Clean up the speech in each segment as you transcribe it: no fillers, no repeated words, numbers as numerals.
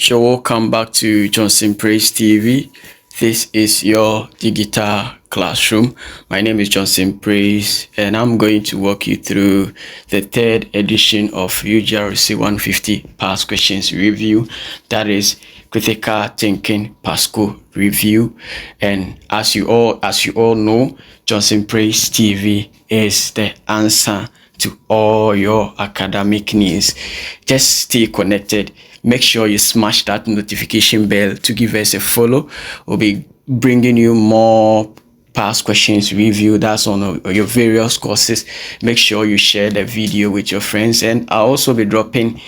You're welcome back to Johnson Praise TV. This is your digital classroom. My name is Johnson Praise, and I'm going to walk you through the third edition of UGRC150 past questions review. That is critical thinking Pasco review. And as you all know, Johnson Praise TV is the answer to all your academic needs. Just stay connected. Make sure you smash that notification bell to give us a follow. We'll be bringing you more past questions review that's on your various courses. Make sure you share the video with your friends, and I'll also be dropping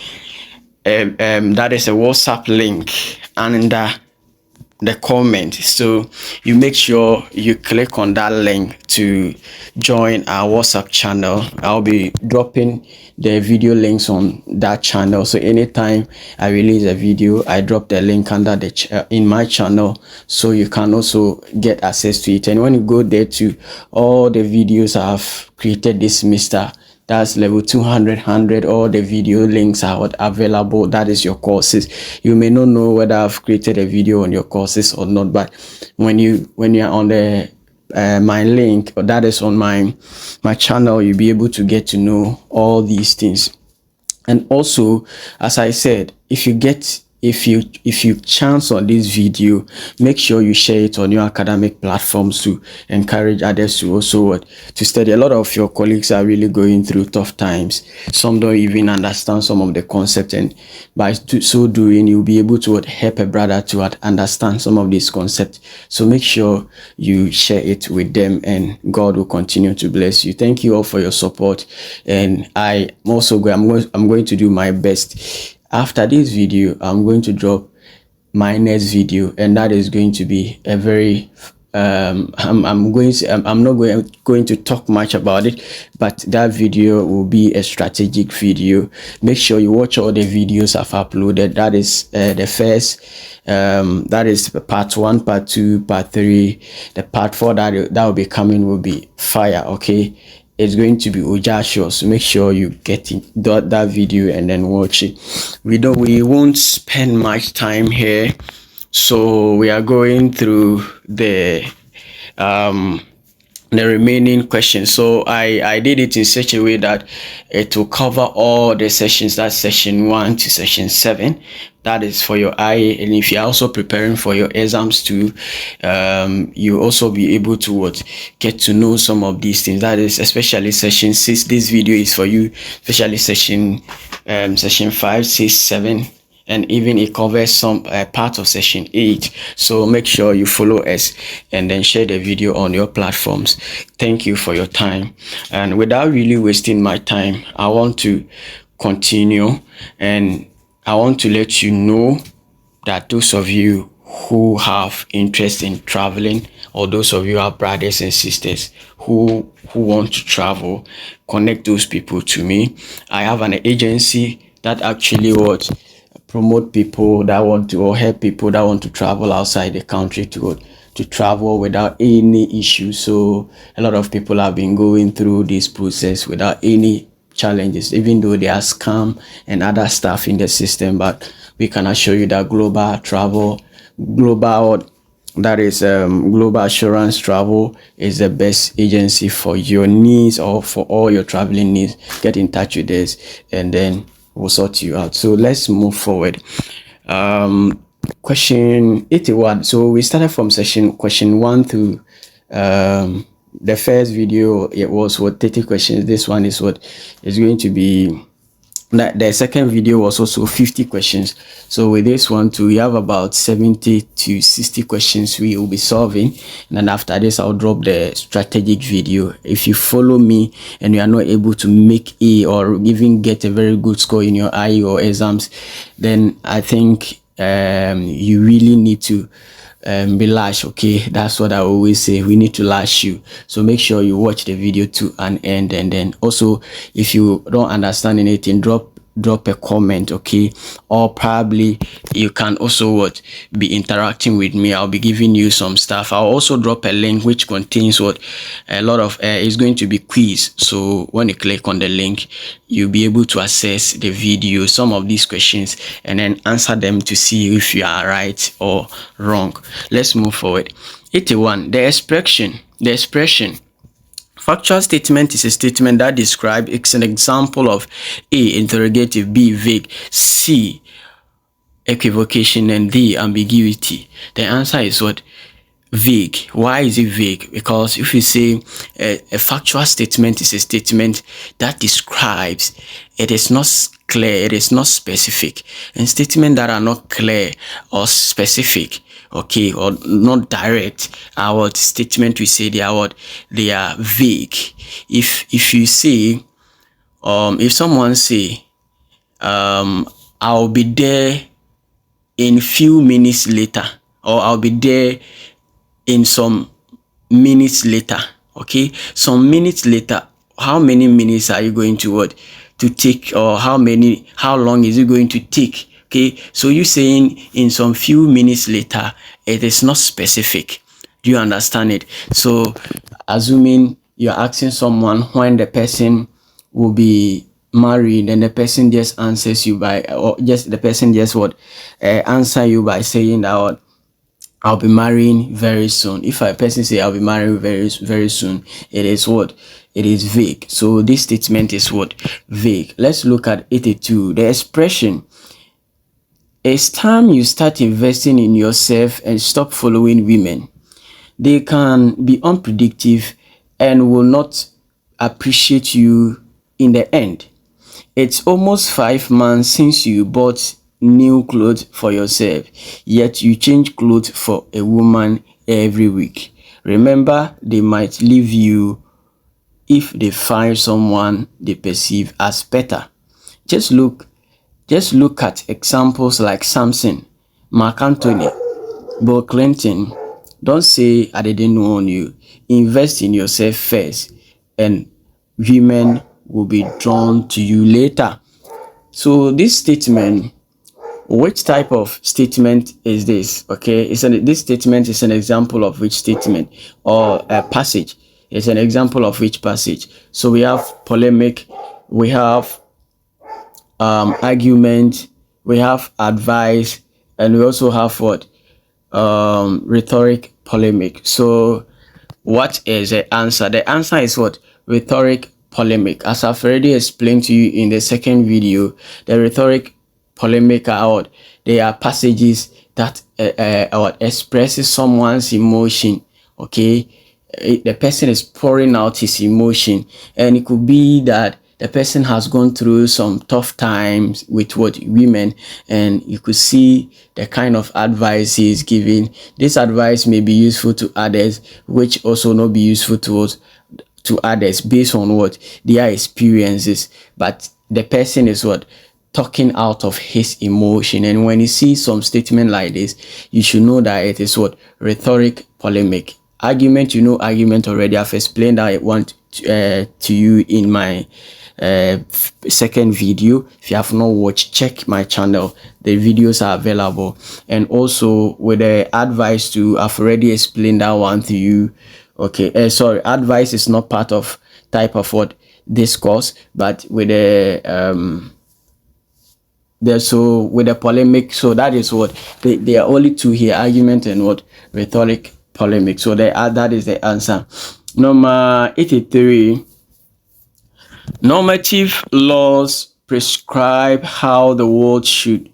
that is a WhatsApp link under the comment, so you make sure you click on that link to join our WhatsApp channel. I'll be dropping the video links on that channel, so anytime I release a video, I drop the link under the in my channel, so you can also get access to it. And when you go there, to all the videos I've created this semester, that's level 200, 100, all the video links are available. That is your courses. You may not know whether I've created a video on your courses or not, but when you're on the my link, or that is on my channel, you'll be able to get to know all these things. And also, as I said, if you chance on this video, make sure you share it on your academic platforms to encourage others to also to study. A lot of your colleagues are really going through tough times. Some don't even understand some of the concepts, and by so doing, you'll be able to help a brother to understand some of these concepts. So make sure you share it with them, and God will continue to bless you. Thank you all for your support, and I'm going to do my best. After this video, I'm going to drop my next video, and that is going to be a very I'm not going to talk much about it, but that video will be a strategic video. Make sure you watch all the videos I've uploaded. That is the first that is part 1, part 2, part 3. The part 4 that will be coming will be fire. Okay, it's going to be Ojasho, so make sure you get that video and then watch it. We won't spend much time here, so we are going through the remaining questions. So I did it in such a way that it will cover all the sessions. That's session 1 to session 7. That is for your eye. And if you're also preparing for your exams too, you also be able to get to know some of these things. That is especially session 6. This video is for you, especially session 5, 6, 7, and even it covers some part of session 8. So make sure you follow us and then share the video on your platforms. Thank you for your time, and without really wasting my time, I want to continue, and I want to let you know that those of you who have interest in traveling, or those of you who are brothers and sisters who want to travel, connect those people to me. I have an agency that actually promote people that want to, or help people that want to travel outside the country to travel without any issues. So a lot of people have been going through this process without any challenges, even though there are scam and other stuff in the system. But we can assure you that global assurance travel is the best agency for your needs, or for all your traveling needs. Get in touch with us, and then we'll sort you out. So let's move forward. Question 81. So we started from question 1 to the first video. It was 30 questions. This one is going to be, the second video was also 50 questions. So with this one too, we have about 70 to 60 questions we will be solving, and then after this I'll drop the strategic video. If you follow me and you are not able to make A, or even get a very good score in your IE or exams, then I think you really need to be lashed. Okay, that's what I always say, we need to lash you. So make sure you watch the video to an end, and then also if you don't understand anything, drop drop a comment, okay? Or probably you can also what be interacting with me. I'll be giving you some stuff. I'll also drop a link which contains what a lot of it's going to be quiz. So when you click on the link, you'll be able to access the video, some of these questions, and then answer them to see if you are right or wrong. Let's move forward. 81. The expression factual statement is a statement that describes, it's an example of A, interrogative, B, vague, C, equivocation, and D, ambiguity. The answer is what? Vague. Why is it vague? Because if you say a factual statement is a statement that describes, it is not clear, it is not specific. And statements that are not clear or specific, okay, or not direct, our statement we say they are what? They are vague. If you say if someone say I'll be there in few minutes later, or I'll be there in some minutes later, okay, some minutes later, how many minutes are you going to what to take, or how long is it going to take? Okay, so you saying in some few minutes later, it is not specific. Do you understand it? So assuming you're asking someone when the person will be married, and the person just answers you by, or just the person just what answer you by saying that what, I'll be marrying very soon. If a person say I'll be marrying very soon, it is what? It is vague. So this statement is what? Vague. Let's look at 82. The expression, it's time you start investing in yourself and stop following women. They can be unpredictable and will not appreciate you in the end. It's almost 5 months since you bought new clothes for yourself, yet you change clothes for a woman every week. Remember, they might leave you if they find someone they perceive as better. Just look at examples like Samson, Mark Anthony, Bill Clinton. Don't say I didn't warn you. Invest in yourself first, and women will be drawn to you later. So this statement, which type of statement is this? Okay, this statement is an example of which statement, or a passage. It's an example of which passage. So we have polemic, we have argument, we have advice, and we also have what? Rhetoric polemic. So what is the answer? The answer is what? Rhetoric polemic. As I've already explained to you in the second video, the rhetoric polemic are they are passages that expresses someone's emotion. Okay, the person is pouring out his emotion, and it could be that the person has gone through some tough times with what women, and you could see the kind of advice he is giving. This advice may be useful to others, which also not be useful to others based on what their experiences, but the person is what talking out of his emotion. And when you see some statement like this, you should know that it is what? Rhetoric polemic. Argument, you know argument already. I've explained that one to you in my second video. If you have not watched, check my channel, the videos are available. And also with the advice too, I've already explained that one to you. Okay, sorry, advice is not part of type of what discourse, but with the with the polemic, so that is what they are only two here, argument and what? Rhetoric polemic. So that is the answer. Number 83. Normative laws prescribe how the world should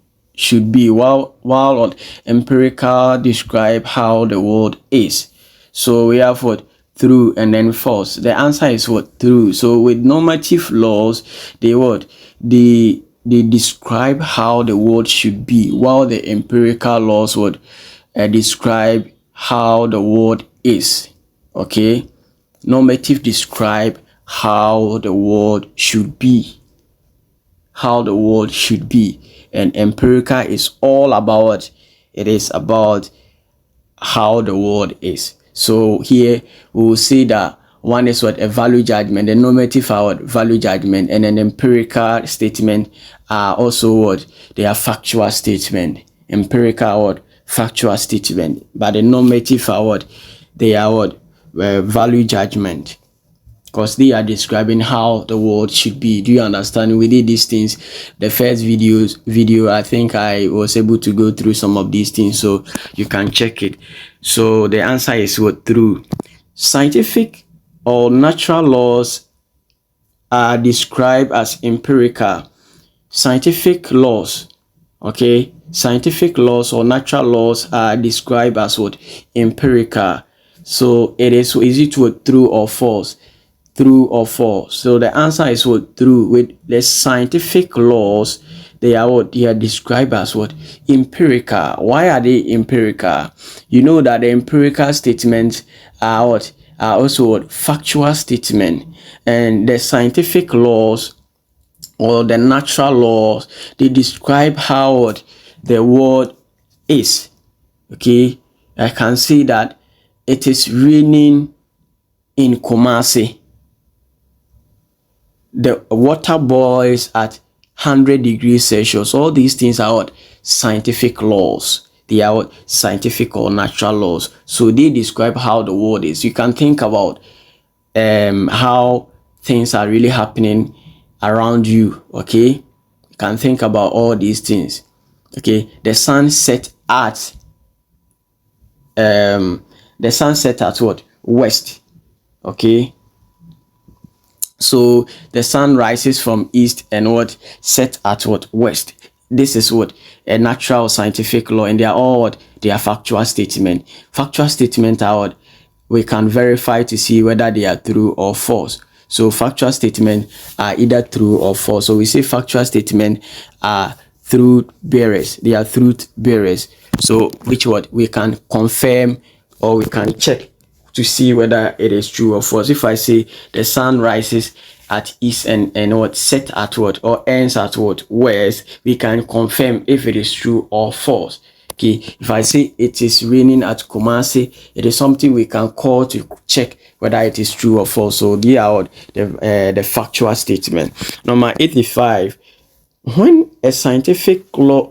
be, while empirical describe how the world is. So we have what? True and then false. The answer is what? True. So with normative laws, they describe how the world should be, while the empirical laws would describe how the world is. Okay, normative describe how the world should be, and empirical is all about, it is about how the world is. So here we will say that one is what? A value judgment. The normative are what? Value judgment. And an empirical statement are also what? They are factual statement. Empirical what? Factual statement. But the normative are what? They are what? Value judgment. Because they are describing how the world should be. Do you understand? We did these things. The first video, I think I was able to go through some of these things, so you can check it. So the answer is what? Through scientific or natural laws are described as empirical. Scientific laws, okay, scientific laws or natural laws are described as what? Empirical. So it is what? True or false? True or false? So the answer is what? True. With the scientific laws, they are what? They are described as what? Empirical. Why are they empirical? You know that the empirical statements are what? Are also what? Factual statement. And the scientific laws or the natural laws, they describe how what the world is. Okay, I can see that it is raining in Kumasi. The water boils at 100 degrees Celsius. All these things are what? Scientific laws. They are what? Scientific or natural laws. So they describe how the world is. You can think about how things are really happening around you. Okay, you can think about all these things. Okay, the sun set at what? West. Okay, so the sun rises from east and what? Set at what? West. This is what? A natural scientific law, and they are all what? They are factual statement. Factual statement are what? We can verify to see whether they are true or false. So factual statements are either true or false. So we say factual statements are truth bearers. They are truth bearers. So which what? We can confirm or we can check to see whether it is true or false. If I say the sun rises at east and what? Set at what? Or ends at what? West, we can confirm if it is true or false. Okay, if I say it is raining at Kumasi, it is something we can call to check whether it is true or false. So they are the factual statement. Number 85. When scientific laws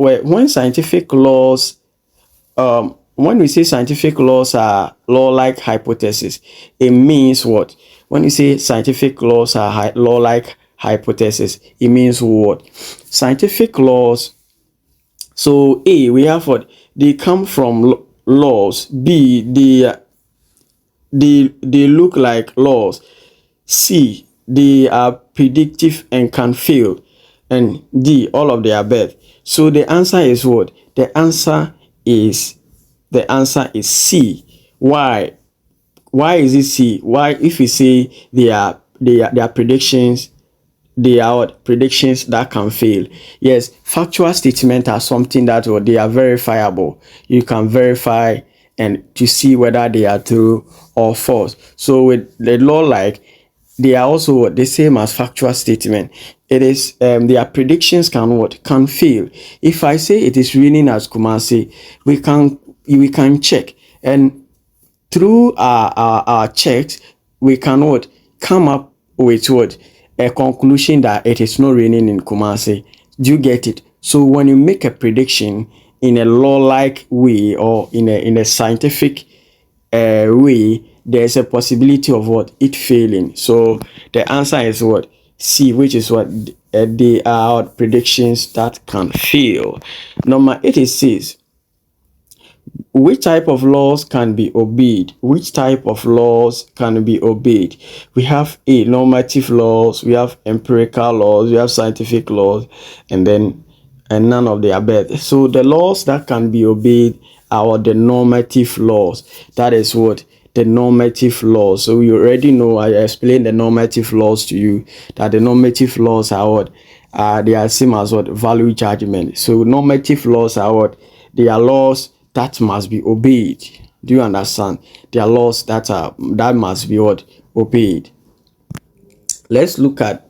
when we say scientific laws are law-like hypothesis, it means what? When you say scientific laws are law-like hypothesis, it means what? Scientific laws. So A, we have what? They come from laws. B, they look like laws. C, they are predictive and can fail. And D, all of the above. So the answer is what? The answer is C. Why? Why is it C? Why? If we say they are predictions, they are what? Predictions that can fail. Yes, factual statements are something that they are verifiable. You can verify and to see whether they are true or false. So with the law, like, they are also the same as factual statement. It is their predictions can what? Can fail. If I say it is raining at Kumasi, we can check, and through our checks we can what? Come up with what? A conclusion that it is not raining in Kumasi. Do you get it? So when you make a prediction in a law-like way or in a scientific way, there's a possibility of what? It failing. So the answer is what? C, which is what? They are predictions that can fail. Number 86. Which type of laws can be obeyed? Which type of laws can be obeyed? We have A, normative laws, we have empirical laws, we have scientific laws, and none of the above. So the laws that can be obeyed are the normative laws. That is what? The normative laws. So you already know, I explained the normative laws to you, that the normative laws are what? They are same as what? Value judgment. So normative laws are what? They are laws that must be obeyed. Do you understand? There are laws that must be what? Obeyed. Let's look at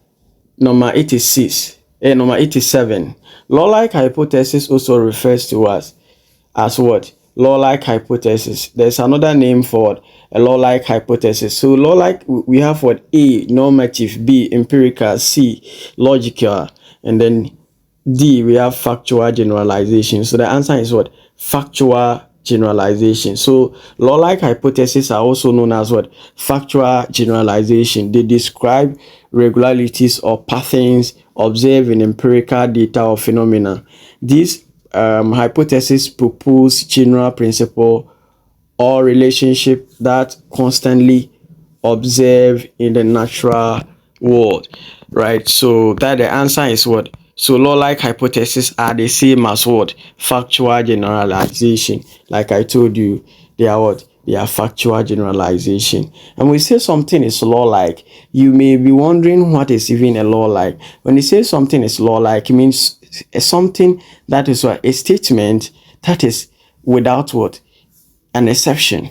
number 86. Number 87. Law-like hypothesis also refers to us as what? law-like hypothesis. There's another name for a law-like hypothesis. So law-like, we have what? A, normative; B, empirical; C, logical; and then D, we have factual generalization. So the answer is what? Factual generalization. So law-like hypotheses are also known as what? Factual generalization. They describe regularities or patterns observed in empirical data or phenomena. These hypotheses propose general principle or relationship that constantly observe in the natural world, right? So that the answer is what? So law-like hypotheses are the same as what? Factual generalization. Like I told you, they are what? They are factual generalization. And we say something is law-like, you may be wondering what is even a law-like. When you say something is law-like, it means something that is what? A statement that is without what? An exception.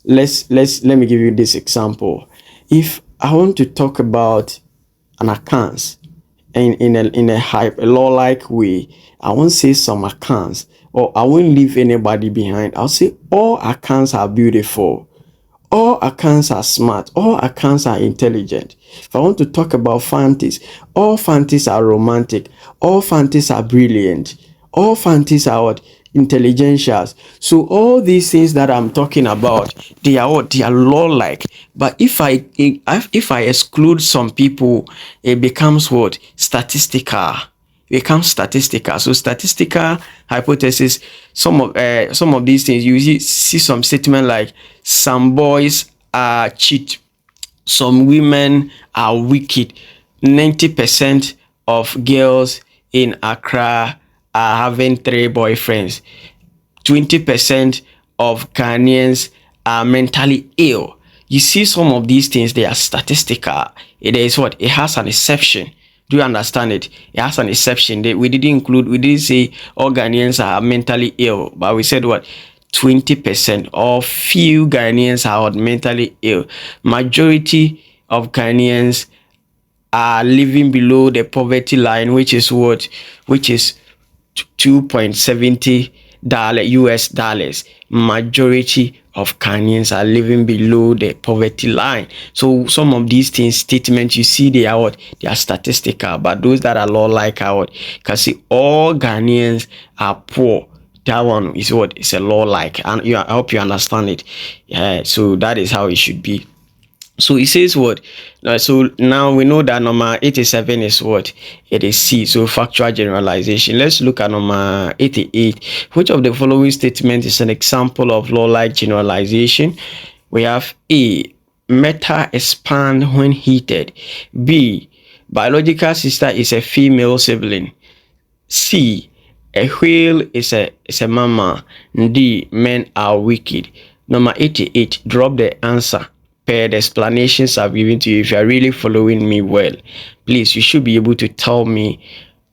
Let me give you this example. If I want to talk about an accounts in a law-like way, I won't say some accounts, or I won't leave anybody behind. I'll say all accounts are beautiful, all accounts are smart, all accounts are intelligent. If I want to talk about fantasy, all fantasies are romantic, all fantasies are brilliant, all fantasies are what? Intelligentials. So all these things that I'm talking about, they are what? They are law-like. But if I exclude some people, it becomes what? Statistical. Becomes statistical. So statistical hypothesis, some of these things, you see some statement like some boys are cheat, some women are wicked, 90% of girls in Accra are having 3 boyfriends, 20% of Ghanaians are mentally ill. You see some of these things, they are statistical. It is what? It has an exception. Do you understand it? It has an exception. We didn't say all Ghanaians are mentally ill, but we said what? 20% or few Ghanaians are mentally ill. Majority of Ghanaians are living below the poverty line, which is what? Which is $2.70 US dollars. Majority of Ghanaians are living below the poverty line. So some of these things, statements, you see, they are what? They are statistical, but those that are law-like are what? You can see all Ghanaians are poor. That one is what? It's a law-like, and I hope you understand it. Yeah, so that is how it should be. So it says what? So now we know that number 87 is what? It is C. So factual generalization. Let's look at number 88. Which of the following statements is an example of law-like generalization? We have A, metal expand when heated. B, biological sister is a female sibling. C, a whale is a mama. D, men are wicked. Number 88, drop the answer per the explanations I've given to you. If you are really following me well, please, you should be able to tell me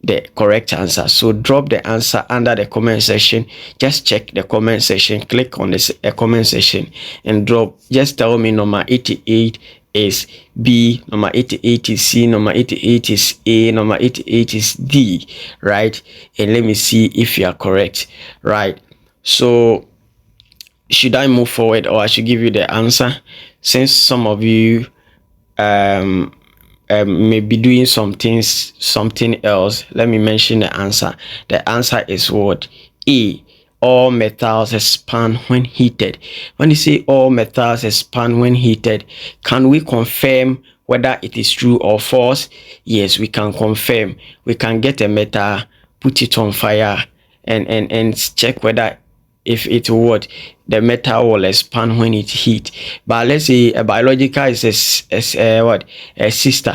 the correct answer. So drop the answer under the comment section. Just check the comment section, click on this comment section and drop. Just tell me number 88 is B, number 88 is C, number 88 is A, number 88 is D, right? And let me see if you are correct, right? So should I move forward, or I should give you the answer? Since some of you may be doing something else, let me mention the answer. The answer is what? A, all metals expand when heated. When you say all metals expand when heated, can we confirm whether it is true or false? Yes, we can confirm. We can get a metal, put it on fire, and check whether if it would, the metal will expand when it heat. But let's say a biological is a sister.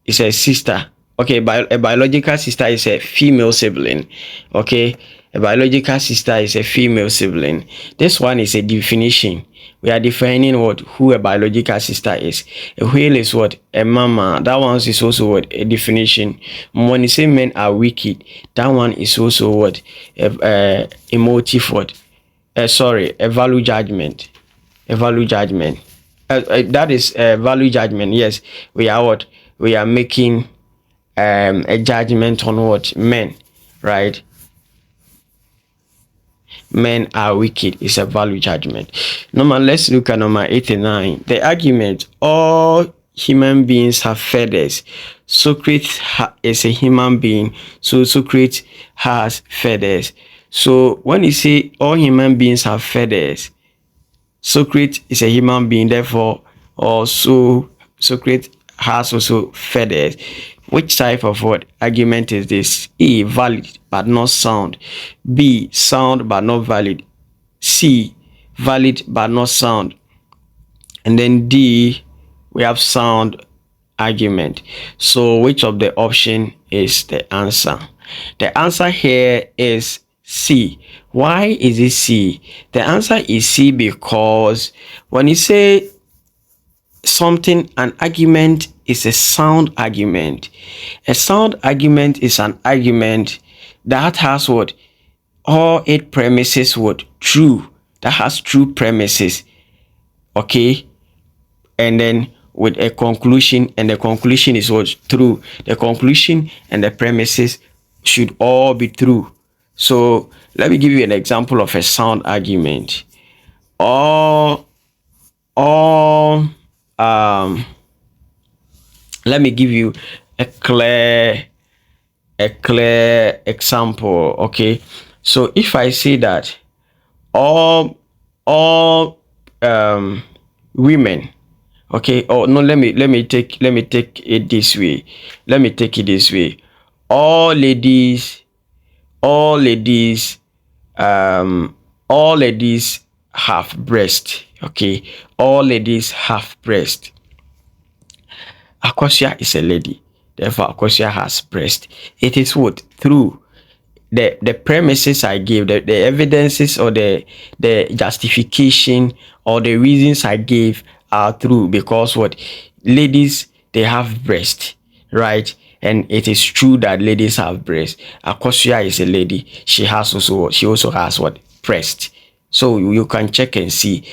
It's a sister. Okay, a biological sister is a female sibling. Okay, a biological sister is a female sibling. This one is a definition. We are defining what, who a biological sister is. A whale is what? A mama. That one is also what? A definition. When you say men are wicked, that one is also what? A emotive what? Sorry, a value judgment. A value judgment. That is a value judgment. Yes, we are what? We are making a judgment on what? Men, right? men are wicked is a valid judgment. Number, let's look at number 89. The argument, all human beings have feathers. Socrates is a human being, so Socrates has feathers. So when you say all human beings have feathers, Socrates is a human being, therefore also Socrates has also feathers. Which type of what argument is this? A, valid but not sound. B, sound but not valid. C, valid but not sound. And then D, we have sound argument. So which of the option is the answer? The answer here is C. Why is it C? The answer is C because when you say something, an argument is a sound argument. A sound argument is an argument that has what? All its premises what? True. That has true premises. Okay? And then with a conclusion, and the conclusion is what? True. The conclusion and the premises should all be true. So let me give you an example of a sound argument. All let me give you a clear example. Okay, so if I say that all women, okay, oh no, let me take it this way. Let me take it this way. All ladies all ladies have breast. Okay, all ladies have breast. Akosia is a lady, therefore Akosia has breast. It is what? True. The premises I gave, the evidences or the justification or the reasons I gave are true, because what? Ladies, they have breast, right? And it is true that ladies have breast. Akosia is a lady. She also has what? Breast. So you can check and see.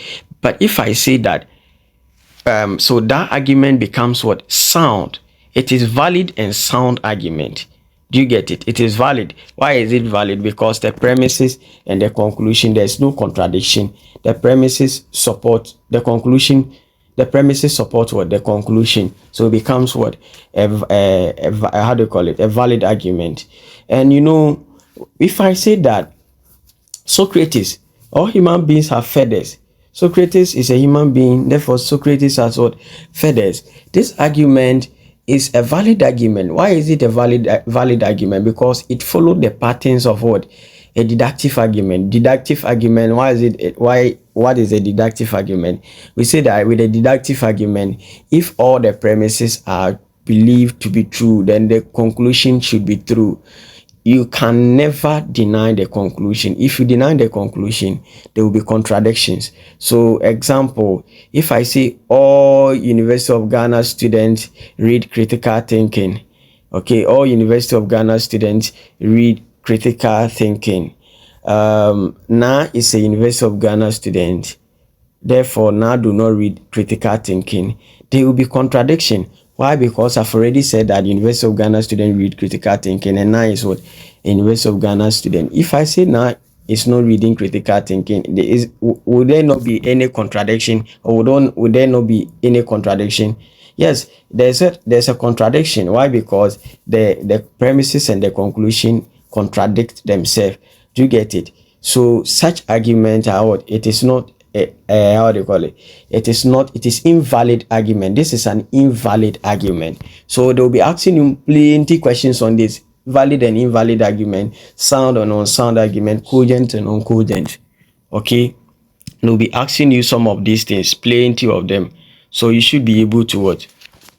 But if I say that, so that argument becomes what? Sound. It is valid and sound argument. Do you get it? It is valid. Why is it valid? Because the premises and the conclusion, there's no contradiction. The premises support the conclusion. The premises support what? The conclusion. So it becomes what? How do you call it? A valid argument. And you know, if I say that Socrates, all human beings have feathers. Socrates is a human being, therefore Socrates has what? Feathers. This argument is a valid argument. Why is it a valid argument? Because it followed the patterns of what? A deductive argument. Deductive argument, what is a deductive argument? We say that with a deductive argument, if all the premises are believed to be true, then the conclusion should be true. You can never deny the conclusion. If you deny the conclusion, there will be contradictions. So example, if I say all University of Ghana students read critical thinking, okay, all University of Ghana students read critical thinking. Na is a University of Ghana student, therefore Na do not read critical thinking. There will be contradiction. Why? Because I've already said that University of Ghana student read critical thinking, and now is what? University of Ghana student. If I say now is not reading critical thinking, would there not be any contradiction, or would there not be any contradiction? Yes, there's a contradiction. Why? Because the premises and the conclusion contradict themselves. Do you get it? So such arguments are what? It is not how do you call it? It is invalid argument. This is an invalid argument. So they'll be asking you plenty questions on this valid and invalid argument, sound and unsound argument, cogent and uncogent. Okay, they'll be asking you some of these things, plenty of them. So you should be able to what?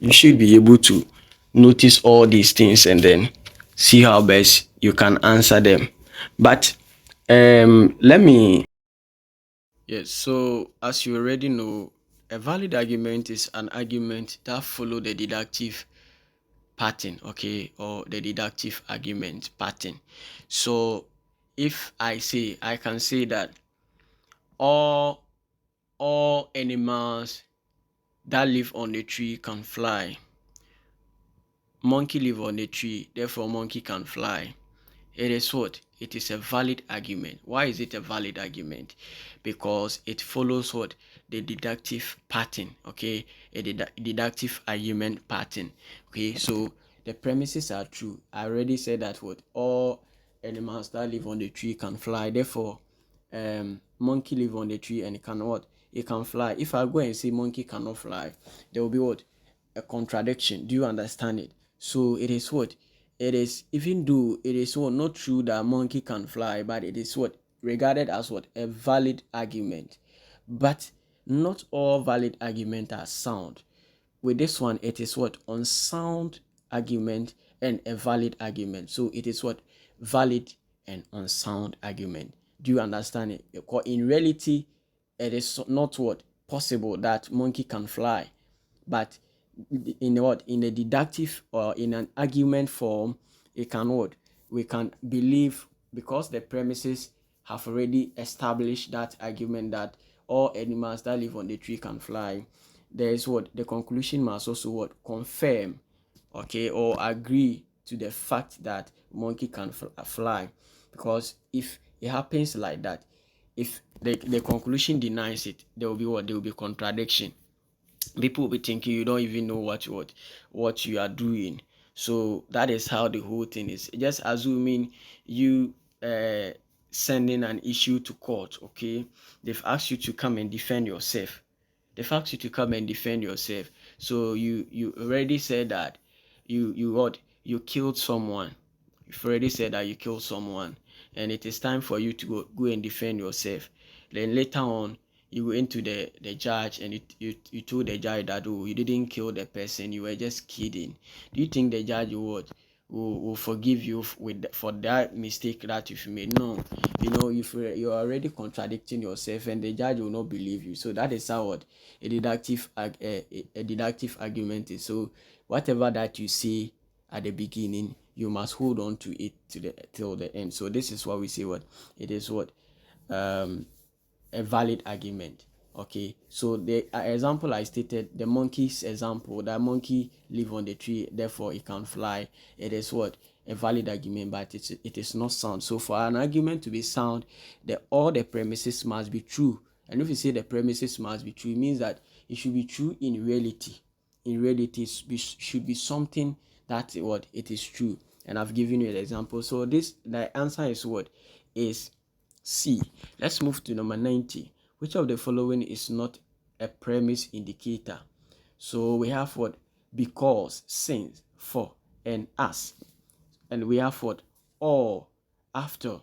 You should be able to notice all these things and then see how best you can answer them. But let me. Yes, so as you already know, a valid argument is an argument that follows the deductive pattern, okay, or the deductive argument pattern. So if I can say that all animals that live on the tree can fly. Monkey live on the tree, therefore monkey can fly. it is what? It is a valid argument. Why is it a valid argument? Because it follows what? The deductive pattern, okay? A deductive argument pattern, okay? So the premises are true. I already said that what? All animals that live on the tree can fly. Therefore, monkey live on the tree and it can what? It can fly. If I go and say monkey cannot fly, there will be what? A contradiction. Do you understand it? So it is what? It is, even though it is what, not true that monkey can fly, but it is what? Regarded as what? A valid argument. But not all valid arguments are sound. With this one, it is what? Unsound argument and a valid argument. So it is what? Valid and unsound argument. Do you understand it? Because in reality, it is not what? Possible that monkey can fly. But in what? In a deductive or in an argument form, it can what? We can believe, because the premises have already established that argument that all animals that live on the tree can fly. There is what? The conclusion must also what? Confirm, okay, or agree to the fact that monkey can fly. Because if it happens like that, if the conclusion denies it, there will be what? There will be contradiction. People will be thinking you don't even know what you are doing. So that is how the whole thing is. Just assuming you sending an issue to court, okay? They've asked you to come and defend yourself. They've asked you to come and defend yourself. So you already said that you killed someone. You've already said that you killed someone, and it is time for you to go and defend yourself. Then later on, you went to the judge and you told the judge that, oh, you didn't kill the person, you were just kidding. Do you think the judge will forgive you for that mistake that you've made? No. You're already contradicting yourself, and the judge will not believe you. So that is how a deductive argument is. So whatever that you say at the beginning, you must hold on to it till the end. So this is what we say, what it is, what a valid argument. Okay, so the example I stated, the monkey's example, that monkey live on the tree, therefore it can fly. It is what? A valid argument, but it is not sound. So for an argument to be sound, all the premises must be true. And if you say the premises must be true, it means that it should be true in reality. In reality, it should be something that what it is true. And I've given you an example. So the answer is what? Is C. Let's move to number 90. Which of the following is not a premise indicator? So we have what? Because, since, for, and as. And we have what? Or, after.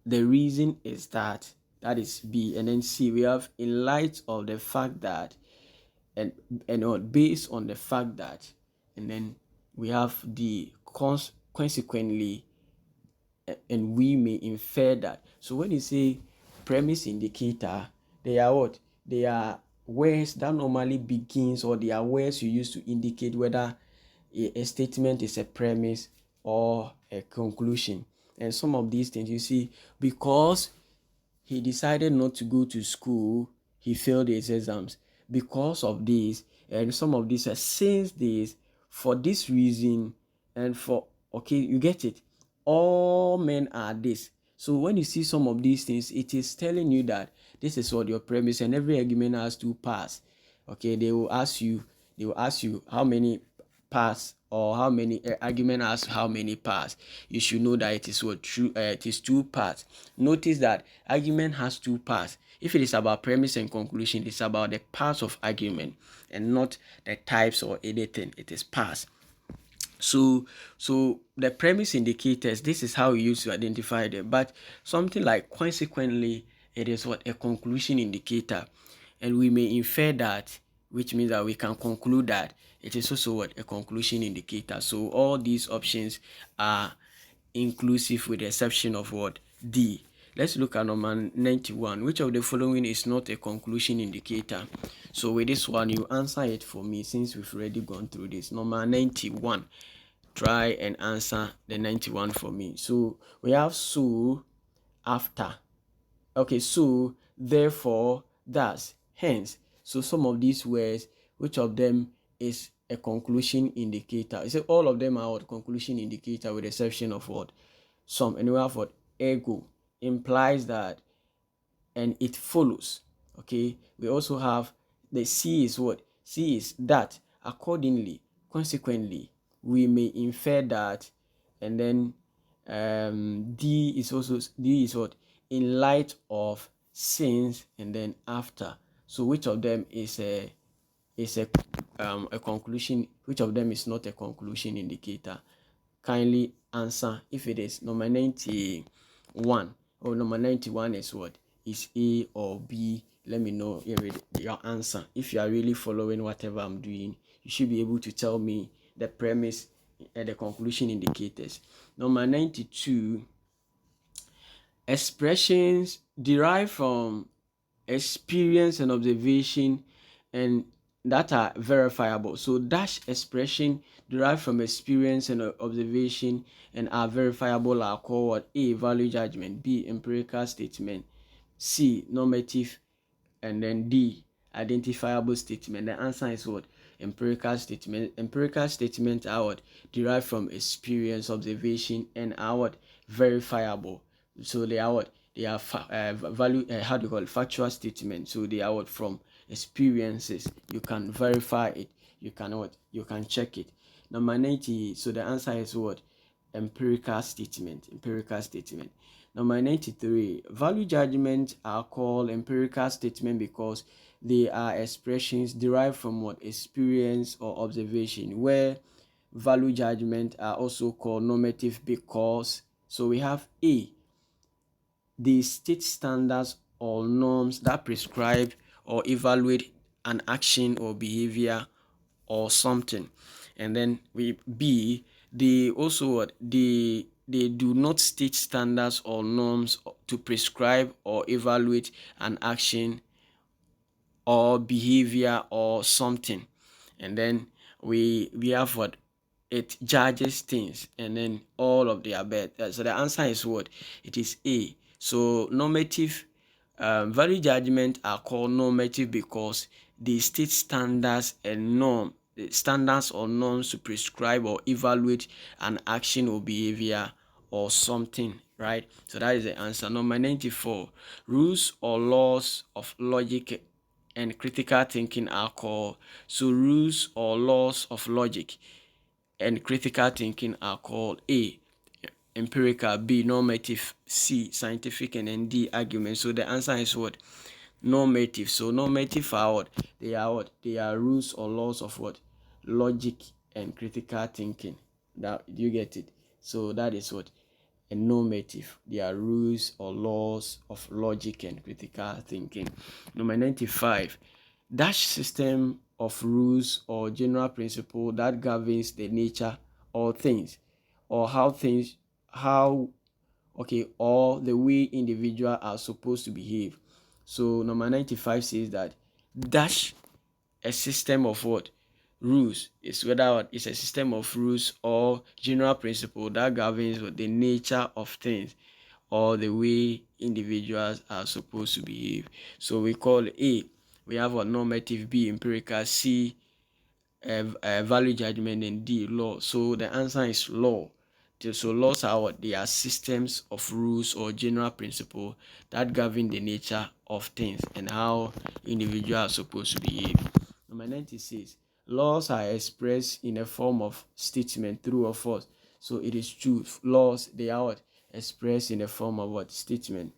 The reason is that is B. And then C, we have in light of the fact that, and based on the fact that, and then we have the consequently, and we may infer that. So when you say premise indicator, they are what? They are words that normally begins, or they are words you use to indicate whether a statement is a premise or a conclusion. And some of these things you see, because he decided not to go to school, he failed his exams. Because of this, and some of these are since this, for this reason, and for, okay, you get it, all men are this. So when you see some of these things, it is telling you that this is what your premise, and every argument has to pass. Okay, they will ask you how many pass, or how many argument has how many parts. You should know that it is what true. It is two parts. Notice that argument has two parts. If it is about premise and conclusion, it's about the parts of argument and not the types or anything. It is parts. So the premise indicators, this is how we use to identify them. But something like consequently, it is what? A conclusion indicator, and we may infer that, which means that we can conclude that it is also what? A conclusion indicator. So all these options are inclusive with the exception of what? D. Let's look at number 91. Which of the following is not a conclusion indicator? So with this one, you answer it for me since we've already gone through this. Number 91. Try and answer the 91 for me. So we have so, after. Okay, so, therefore, thus, hence. So some of these words, which of them is a conclusion indicator? You say all of them are what? Conclusion indicator, with the exception of what? some, and we have what? Ergo implies that, and it follows. Okay, we also have the C is what? C is that, accordingly, consequently, we may infer that, and then D is also, D is what? In light of, since, and then after. So which of them is a conclusion? Which of them is not a conclusion indicator? Kindly answer. If it is number 91, or number 91 is what? Is A or B? Let me know your answer. If you are really following whatever I'm doing, you should be able to tell me the premise and the conclusion indicators. Number 92, expressions derived from experience and observation, and that are verifiable. So dash expression derived from experience and observation and are verifiable are called what? A, value judgment; B, empirical statement; C, normative; and then D, identifiable statement. The answer is what? Empirical statement. Empirical statements are what? Derived from experience, observation, and are what? Verifiable. So they are what? They are value, how do you call it? Factual statements. So they are what? From experiences. You can verify it. You can what? You can check it. Number 90. So the answer is what? Empirical statement. Empirical statement. Number 93, value judgments are called empirical statement because they are expressions derived from what? Experience or observation, where value judgments are also called normative because, so we have A, they state standards or norms that prescribe or evaluate an action or behavior or something. And then we B, they also what? They do not state standards or norms to prescribe or evaluate an action or behavior or something. And then we have what? It judges things, and then all of the above. So the answer is what? It is A. So normative, value judgment are called normative because they state standards and standards or norms to prescribe or evaluate an action or behavior or something, right? So that is the answer. Number 94, rules or laws of logic and critical thinking are called, so rules or laws of logic and critical thinking are called A, empirical; B, normative; C, scientific; and then D, argument. So the answer is what? Normative. So normative are what? They are what? They are rules or laws of what? Logic and critical thinking. That, you get it? So that is what? A normative. They are rules or laws of logic and critical thinking. Number 95, dash system of rules or general principle that governs the nature or things, or or the way individuals are supposed to behave. So number 95 says that dash a system of what? Rules. Is whether it's a system of rules or general principle that governs what? The nature of things or the way individuals are supposed to behave. So we call A, we have a normative; B, empirical; C, value judgment; and D, law. So the answer is law. So laws are what? They are systems of rules or general principle that govern the nature of things and how individuals are supposed to behave. Number 96, laws are expressed in a form of statement, true or false. So it is true. Laws, they are what? Expressed in a form of what? Statement.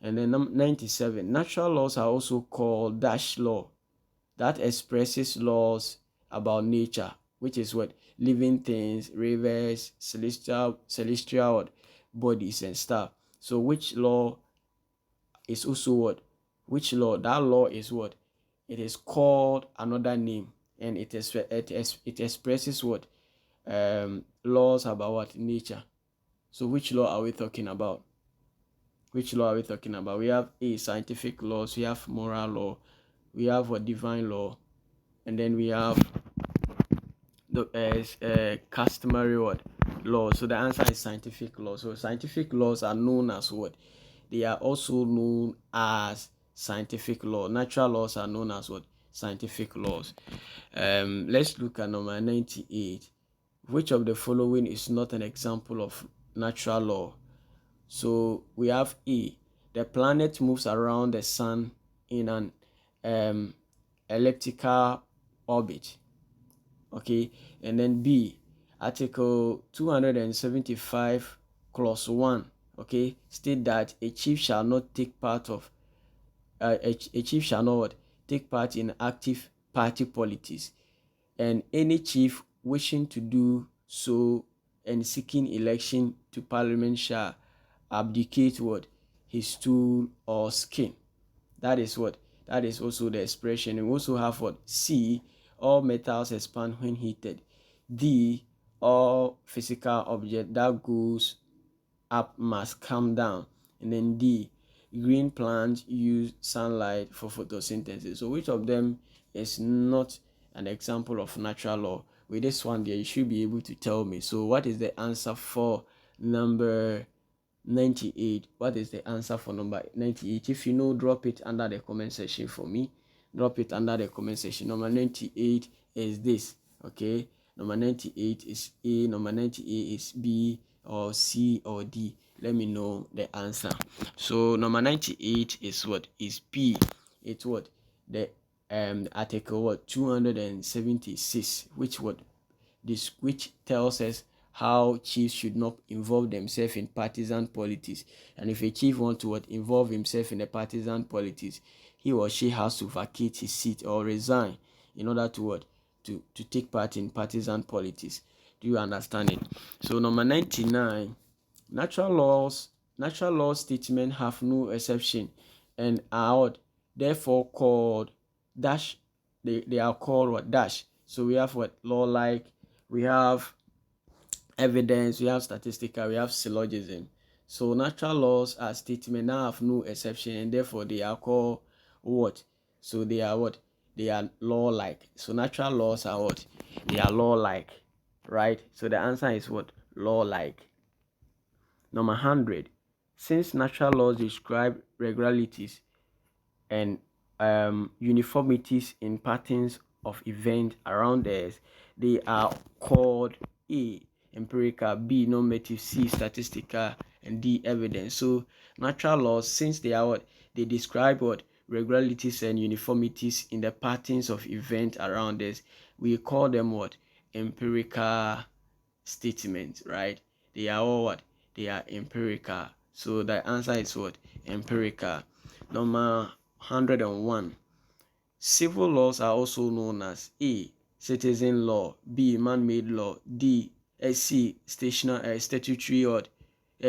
And then 97, natural laws are also called dash law, that expresses laws about nature, which is what? Living things, rivers, celestial bodies and stuff. So which law is also what? Which law? That law is what? It is called another name, and it expresses what? Laws about what? Nature. So which law are we talking about? Which law are we talking about? We have A, scientific laws; we have moral law; we have what? Divine law; and then we have the customary what? Law. So the answer is scientific law. So scientific laws are known as what? They are also known as scientific law. Natural laws are known as what? Scientific laws. Let's look at number 98. Which of the following is not an example of natural law? So we have A, the planet moves around the sun in an elliptical orbit. Okay, and then B, Article 275 Clause 1, okay, state that a chief shall not take part of a chief shall not take part in active party politics, and any chief wishing to do so and seeking election to parliament shall abdicate what? His stool or skin. That is what? That is also the expression. We also have what? C, all metals expand when heated. D, all physical object that goes up must come down. And then D, green plants use sunlight for photosynthesis. So which of them is not an example of natural law? With this one there, you should be able to tell me. So what is the answer for number 98? What is the answer for number 98? If you know, drop it under the comment section for me. Drop it under the comment section. Number 98 is this. Okay, number 98 is A, number 98 is B or C or D. Let me know the answer. So number 98 is what? Is B. It's what? The article what? 276, which what? This, which tells us how chiefs should not involve themselves in partisan politics. And if a chief wants to what? Involve himself in a partisan politics, he or she has to vacate his seat or resign in order to what? To take part in partisan politics. Do you understand it? So number 99, natural law statements have no exception and are what? Therefore called dash. They are called what? Dash. So we have what? Law like, we have evidence, we have statistical, we have syllogism. So natural laws are statements that have no exception and therefore they are called what? So they are what? They are law-like. So natural laws are what? They are law-like, right? So the answer is what? Law-like. Number 100. Since natural laws describe regularities and uniformities in patterns of events around us, they are called A, empirical, B, normative, C, statistical, and D, evidence. So natural laws, since they are what? They describe what? Regularities and uniformities in the patterns of events around us. We call them what? Empirical statements, right? They are all what? They are empirical. So the answer is what? Empirical. Number 101. Civil laws are also known as A, citizen law, B, man-made law, D, C, statutory or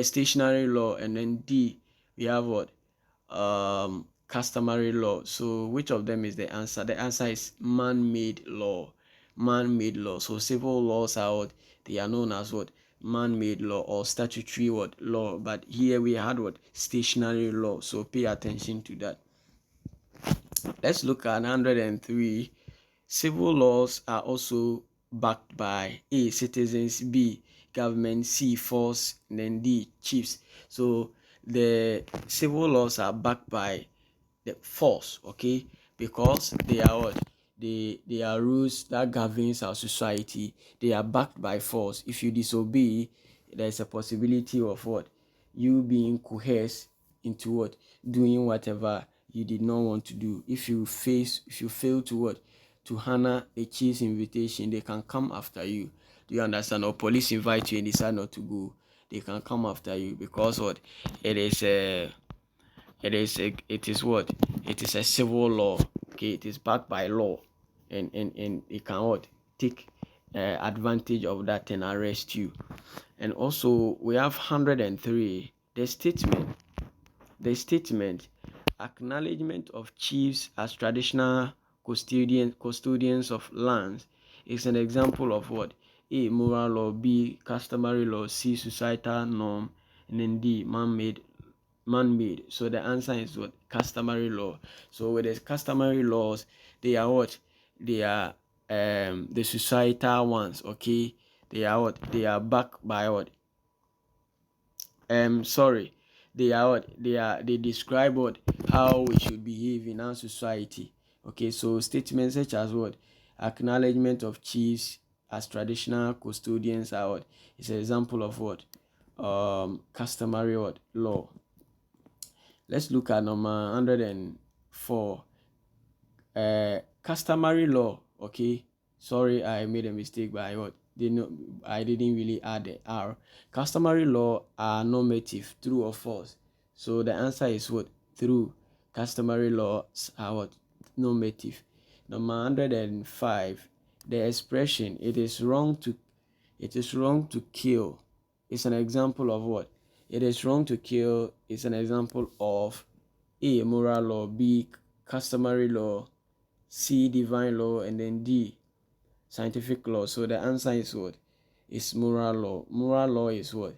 stationary law, and then D, we have what? Customary law. So which of them is the answer? The answer is man-made law. Man-made law. So civil laws are what? They are known as what? Man-made law or statutory what? Law. But here we had what? Stationary law. So pay attention to that. Let's look at 103. Civil laws are also backed by A, citizens, B, government, C, force, and then D, chiefs. So the civil laws are backed by the force, okay, because they are what? They are rules that governs our society. They are backed by force. If you disobey, there's a possibility of what? You being coerced into what? Doing whatever you did not want to do. If you fail to what? To honor a chief's invitation, they can come after you. Do you understand? Or police invite you and decide not to go, they can come after you because what? It is what? It is a civil law. Okay, it is backed by law, and it can what? Take advantage of that and arrest you. And also we have 103. The statement acknowledgement of chiefs as traditional custodians of lands is an example of what? A, moral law, B, customary law, C, societal norm, and then D, man-made. So the answer is what? Customary law. So with the customary laws, they are what? They are the societal ones, okay? They are what? They are backed by what? Sorry, they are what? They describe what? How we should behave in our society. Okay, so statements such as what? Acknowledgement of chiefs as traditional custodians are what? It's an example of what? customary what law. Let's look at number 104. Customary law. Okay, sorry, I made a mistake, but I didn't really add the R. Customary law are normative, true or false? So the answer is what? True. Customary laws are what? Normative. Number 105. The expression "it is wrong to kill" is an example of what? It is wrong to kill is an example of A, moral law, B, customary law, C, divine law, and then D, scientific law. So the answer is what? It's moral law. Moral law is what?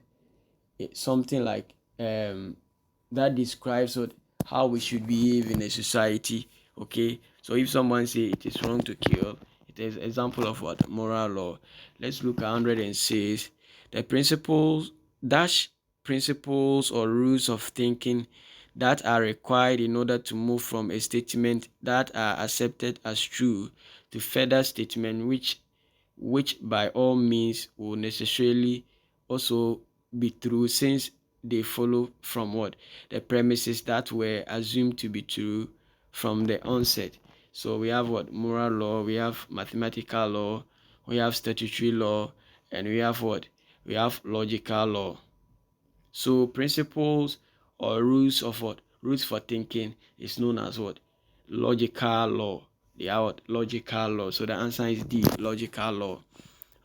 It's something like that describes what how we should behave in a society. Okay, so if someone say it is wrong to kill, it is example of what? Moral law. Let's look at 106. The principles or rules of thinking that are required in order to move from a statement that are accepted as true to further statement which by all means will necessarily also be true, since they follow from what? The premises that were assumed to be true from the onset. So we have what? Moral law, we have mathematical law, we have statutory law, and we have what? We have logical law. So principles or rules of what? Rules for thinking is known as what? Logical law. They are what? Logical law. So the answer is D, logical law.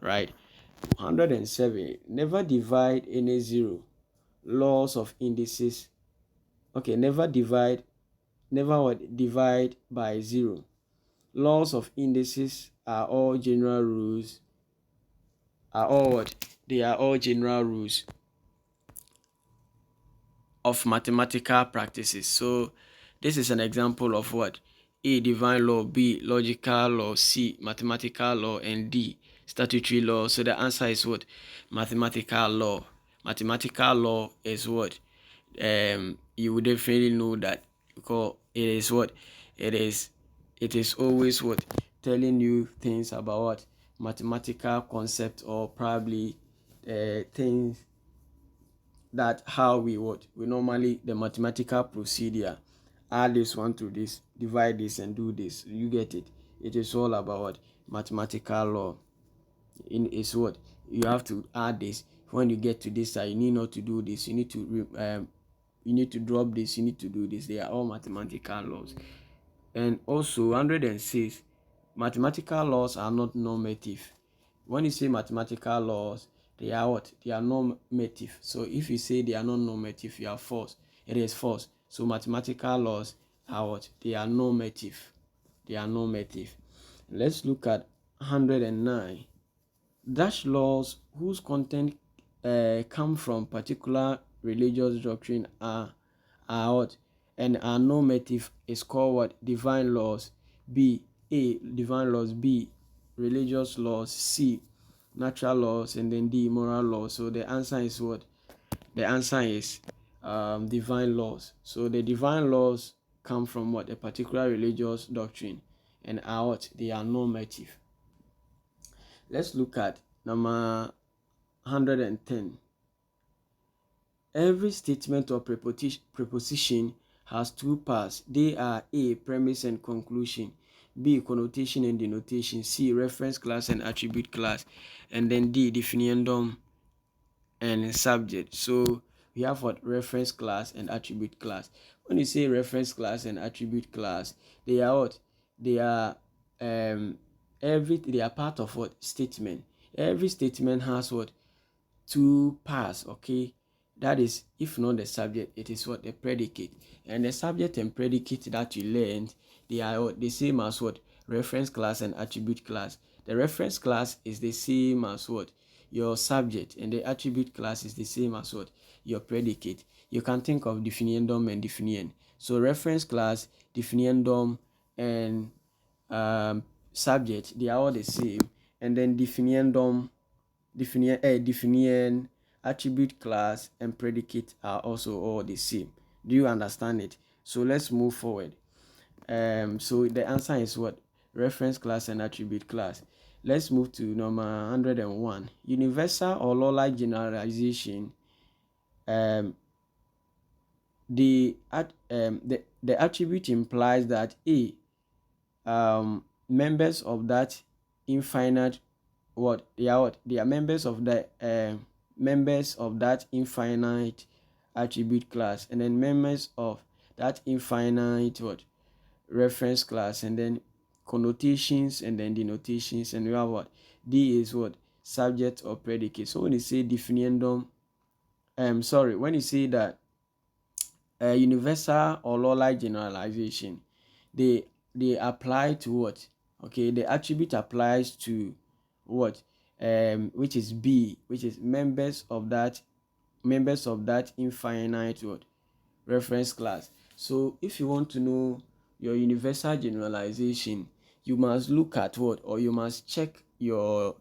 Right? 107. Never divide any zero. Laws of indices. Okay, never divide what? Divide by zero. Laws of indices are all general rules. Are all what? They are all general rules of mathematical practices. So this is an example of what? A, divine law, B, logical law, C, mathematical law, and D, statutory law. So the answer is what? Mathematical law. Mathematical law is what? You would definitely know that, because it is what? It is always what? Telling you things about what? Mathematical concept, or probably things that how we normally the mathematical procedure, add this one to this, divide this, and do this. You get it? It is all about what? Mathematical law. Is what you have to add this. When you get to this side, you need not to do this. You need to drop this. You need to do this. They are all mathematical laws. And also 106, mathematical laws are not normative. When you say mathematical laws, they are what? They are normative. So if you say they are not normative, you are false. It is false. So mathematical laws are what? They are normative. They are normative. Let's look at 109. Dash laws whose content come from particular religious doctrine are what? And are normative is called what? Divine laws. B, A, divine laws, B, religious laws, C, natural laws, and then D, moral laws. So the answer is what? The answer is divine laws. So the divine laws come from what? A particular religious doctrine, and are what? They are normative. Let's look at number 110. Every statement or preposition has two parts. They are A, premise and conclusion, B, connotation and denotation, C, reference class and attribute class, and then D, definiendum and subject. So we have what? Reference class and attribute class. When you say reference class and attribute class, they are what? They are they are part of what? Statement. Every statement has what? Two parts. Okay, that is, if not the subject, it is what? The predicate. And the subject and predicate that you learned, they are what? The same as what? Reference class and attribute class. The reference class is the same as what? Your subject, and the attribute class is the same as what? Your predicate. You can think of definiendum and definien. So reference class, definiendum, and subject, they are all the same. And then definiendum, definien, attribute class, and predicate are also all the same. Do you understand it? So let's move forward. So the answer is what? Reference class and attribute class. Let's move to number 101. Universal or law-like generalization um, the attribute implies that members of that infinite they are members of the members of that infinite attribute class, and then members of that infinite reference class, and then connotations, and then denotations, and we have D is subject or predicate. So when you say definiendum, when you say that universal or law-like generalization, they apply to what? Okay, the attribute applies to what? Which is B, which is members of that infinite reference class. So if you want to know your universal generalization, you must look at or you must check your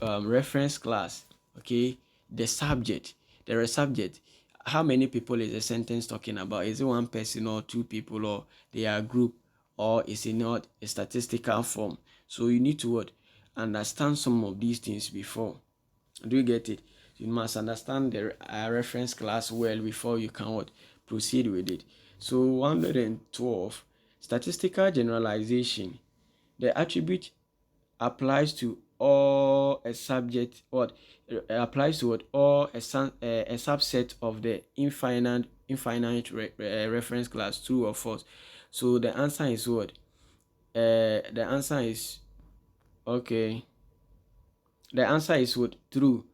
reference class. Okay, the subject, there is subject. How many people is the sentence talking about? Is it one person or two people, or they are group, or is it not a statistical form? So you need to understand some of these things before. Do you get it? You must understand the reference class well before you can proceed with it. So 112, statistical generalization. The attribute applies to all a subject applies to all a subset of the infinite reference class, true or false. So the answer is what? The answer is okay. The answer is what? True.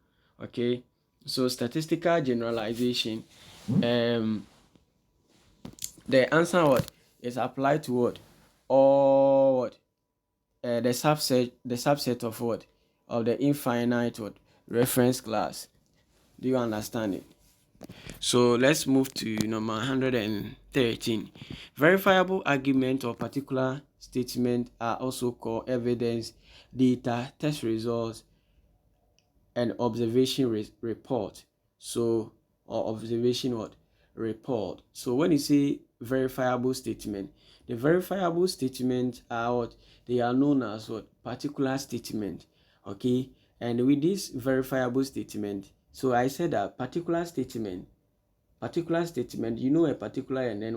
Okay. So statistical generalization, the answer is applied to all the subset of of the infinite reference class. Do you understand it? So let's move to number 113. Verifiable argument or particular statement are also called evidence, data, test results, and observation report. So, or observation report. So when you say verifiable statement, the verifiable statement are they are known as particular statement. Okay, and with this verifiable statement, so I said that particular statement, you know, a particular, and then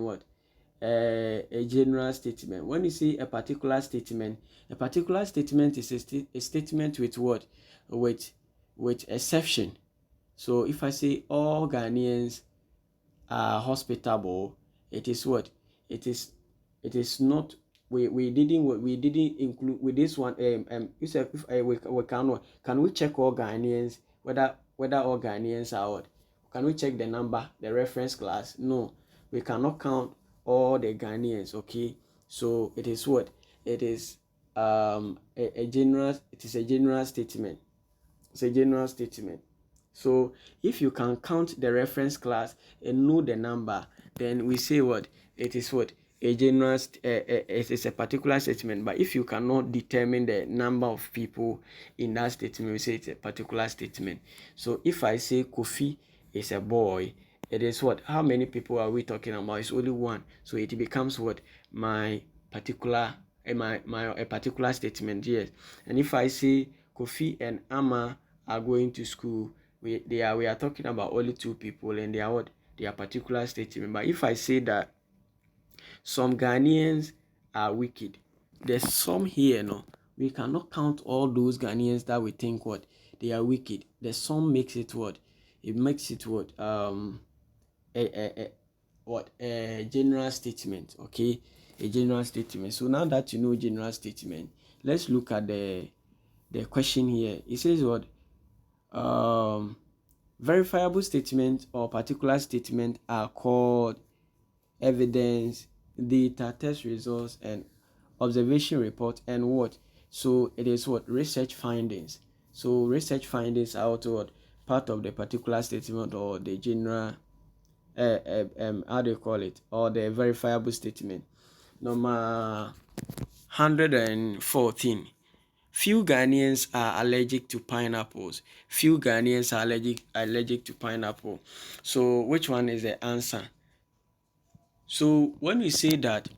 a general statement. When you say a particular statement is a statement with with exception. So if I say all Ghanaians are hospitable, it is it is not. We didn't include with this one. You said if we can we check all Ghanaians, whether all Ghanaians are what? Can we check the number, the reference class? No, we cannot count all the Ghanaians. Okay, so it is it is a general. It is a general statement. It's a general statement. So if you can count the reference class and know the number, then we say it is a general. It is a particular statement. But if you cannot determine the number of people in that statement, we say it's a particular statement. So if I say Kofi is a boy, it is how many people are we talking about? It's only one. So it becomes my particular a particular statement. Yes. And if I say Kofi and Amma are going to school, we are talking about only two people, and they are they are particular statement. But if I say that some Ghanaians are wicked, there's some here, no, we cannot count all those Ghanaians that we think they are wicked. The sum makes it it makes it a general statement. Okay, a general statement. So now that you know general statement, let's look at the question here. It says verifiable statement or particular statement are called evidence, data, test results, and observation report, and so it is research findings. So research findings are also part of the particular statement or the general how do you call it, or the verifiable statement. Number 114. Few Ghanaians are allergic to pineapples. Few Ghanaians are allergic to pineapple. So which one is the answer? So when we say that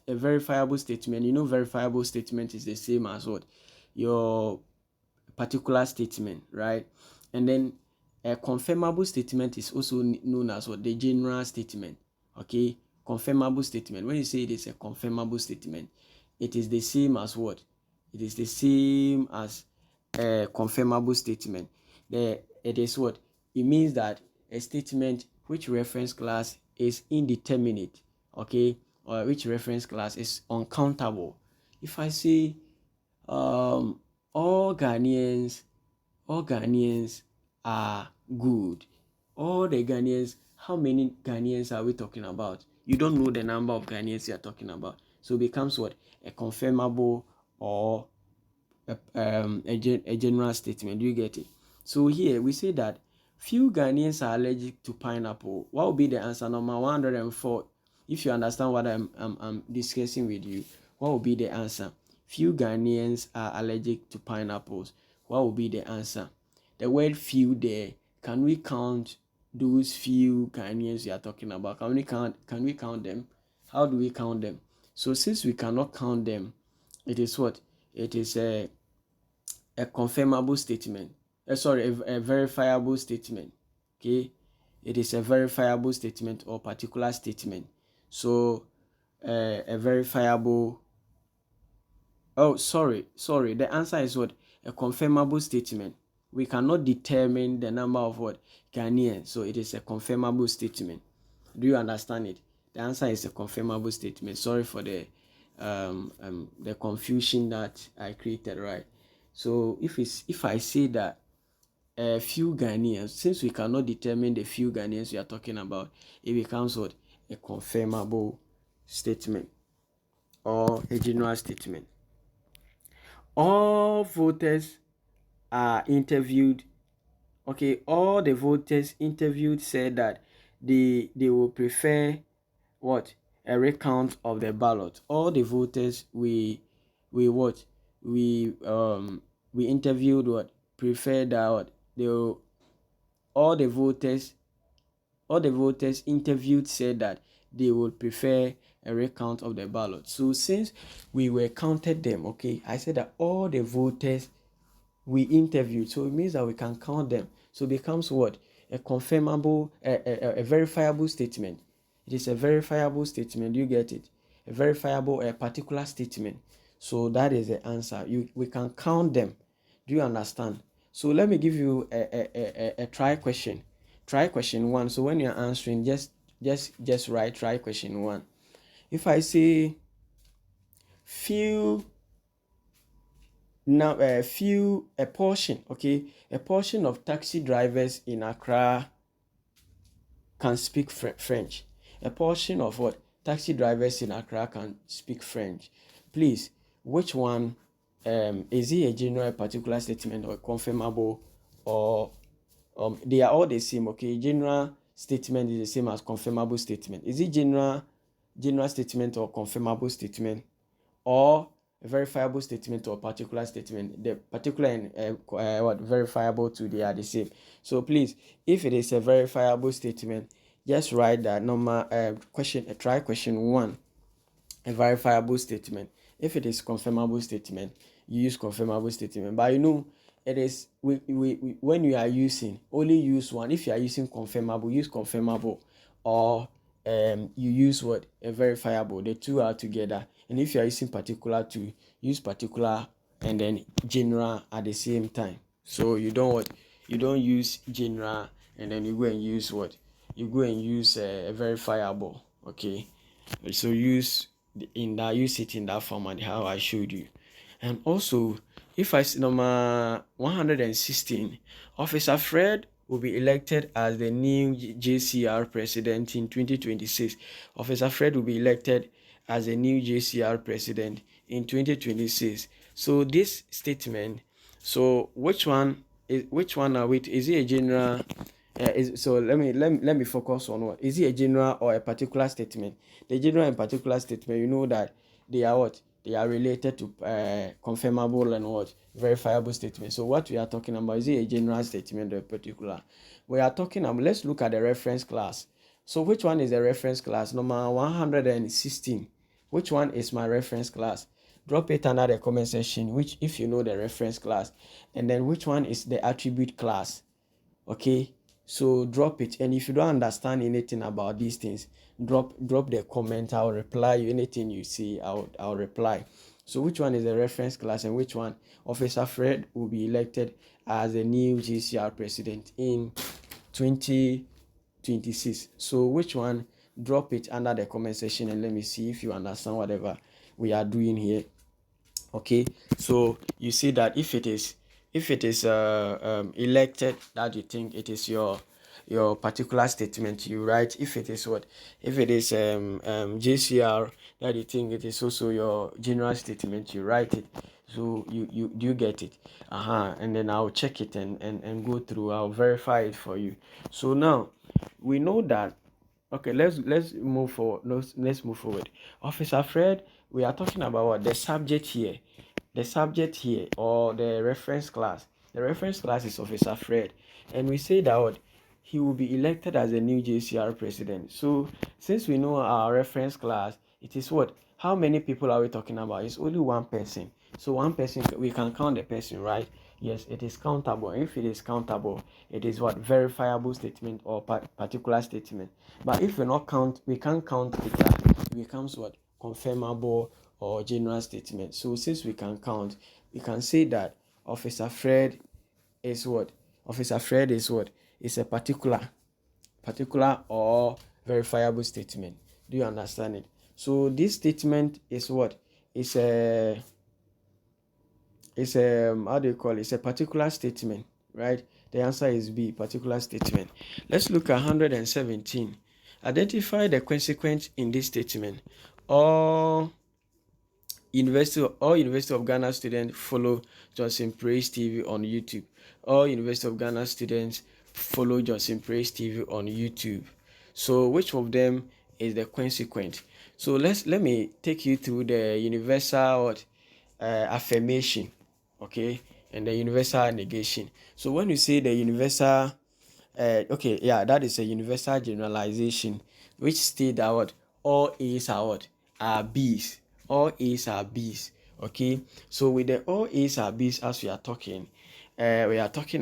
a verifiable statement, verifiable statement is the same as your particular statement, right? And then a confirmable statement is also known as what? The general statement. Okay, confirmable statement. When you say it is a confirmable statement, it is the same as what? It is the same as a confirmable statement. It is what? It means that a statement which reference class is indeterminate, okay, or which reference class is uncountable. If I say all Ghanaians are good. All the Ghanaians, how many Ghanaians are we talking about? You don't know the number of Ghanaians you are talking about. So it becomes what? A confirmable or a general statement. Do you get it? So here we say that few Ghanaians are allergic to pineapple. What will be the answer? Number 104. If you understand what I'm discussing with you, what will be the answer? Few Ghanaians are allergic to pineapples. What will be the answer? The word few there, can we count those few Ghanaians you are talking about? Can we count them? How do we count them? So since we cannot count them, it is what? It is a confirmable statement. Sorry, a verifiable statement. Okay, it is a verifiable statement or particular statement. So a verifiable. Oh, sorry. The answer is what? A confirmable statement. We cannot determine the number of what? Ghanaians. So it is a confirmable statement. Do you understand it? The answer is a confirmable statement. Sorry for the confusion that I created, right? So if I say that a few Ghanaians, since we cannot determine the few Ghanaians we are talking about, it becomes what? A confirmable statement or a general statement. All voters are interviewed. Okay, all the voters interviewed said that they will prefer what? A recount of the ballot. All the voters we what? We interviewed what? Prefer that what? They will, all the voters interviewed said that they would prefer a recount of the ballot. So since we were counted them, okay, I said that all the voters we interviewed, so it means that we can count them. So it becomes what? A confirmable, a verifiable statement. It is a verifiable statement. Do you get it? A verifiable, a particular statement. So that is the answer. We can count them. Do you understand? So let me give you a try question. Try question 1. So when you're answering, just write try question 1. If I say few, now a portion, okay, a portion of taxi drivers in Accra can speak French. A portion of what? Taxi drivers in Accra can speak French. Please, which one is it a general, particular statement, or confirmable, or they are all the same? Okay, general statement is the same as confirmable statement. Is it general statement or confirmable statement, or a verifiable statement or particular statement? The particular and what verifiable to, they are the same. So please, if it is a verifiable statement, just write that number question. Try question 1, a verifiable statement. If it is confirmable statement, you use confirmable statement. But you know, it is we when you are using, only use one. If you are using confirmable, use confirmable, or you use what? A verifiable. The two are together. And if you are using particular, to use particular and then general at the same time. So you don't what? You don't use general and then you go and use what? You go and use a verifiable. Okay, so use it in that format how I showed you. And also, if I see number 116, Officer Fred will be elected as the new JCR president in 2026. Officer Fred will be elected as the new JCR president in 2026. So this statement, so which one are we? Is it a general? So let me focus on what is it, a general or a particular statement? The general and particular statement, you know that they are what? They are related to confirmable and what? Verifiable statement. So what we are talking about, is it a general statement or a particular? We are talking about, let's look at the reference class. So which one is the reference class? Number 116. Which one is my reference class? Drop it under the comment section, which if you know the reference class. And then which one is the attribute class? Okay, so drop it. And if you don't understand anything about these things, drop the comment. I'll reply you. Anything you see, I'll reply. So which one is the reference class, and which one? Officer Fred will be elected as the new GCR president in 2026. So which one? Drop it under the comment section and let me see if you understand whatever we are doing here. Okay, so you see that if it is elected, that you think it is your particular statement, you write. If it is what, if it is JCR, that you think it is also your general statement, you write it. So you do you get it? And then I'll check it and go through. I'll verify it for you. So now we know that. Okay, let's move forward. Let's move forward. Officer Fred, we are talking about what? The subject here. The subject here, or the reference class. The reference class is Officer Fred. And we say that what? He will be elected as the new JCR president. So since we know our reference class, it is what? How many people are we talking about? It's only one person. So one person, we can count the person, right? Yes, it is countable. If it is countable, it is what? Verifiable statement or particular statement. But if we not count, we can't count it. It becomes what? Confirmable or general statement. So since we can count, we can say that Officer Fred is what? Officer Fred is what? It's a particular or verifiable statement. Do you understand it? So this statement is what? It's a how do you call it? It's a particular statement, right? The answer is B, particular statement. Let's look at 117. Identify the consequence in this statement. All University of Ghana students follow Johnson Praise TV on YouTube. All University of Ghana students follow Johnson Praise TV on YouTube. So which of them is the consequent? So let me take you through the universal affirmation, okay, and the universal negation. So when you say the universal, okay, yeah, that is a universal generalization, which state that what? All A's are what? Are B's. All A's are B's. Okay, so with the all A's are B's, as we are talking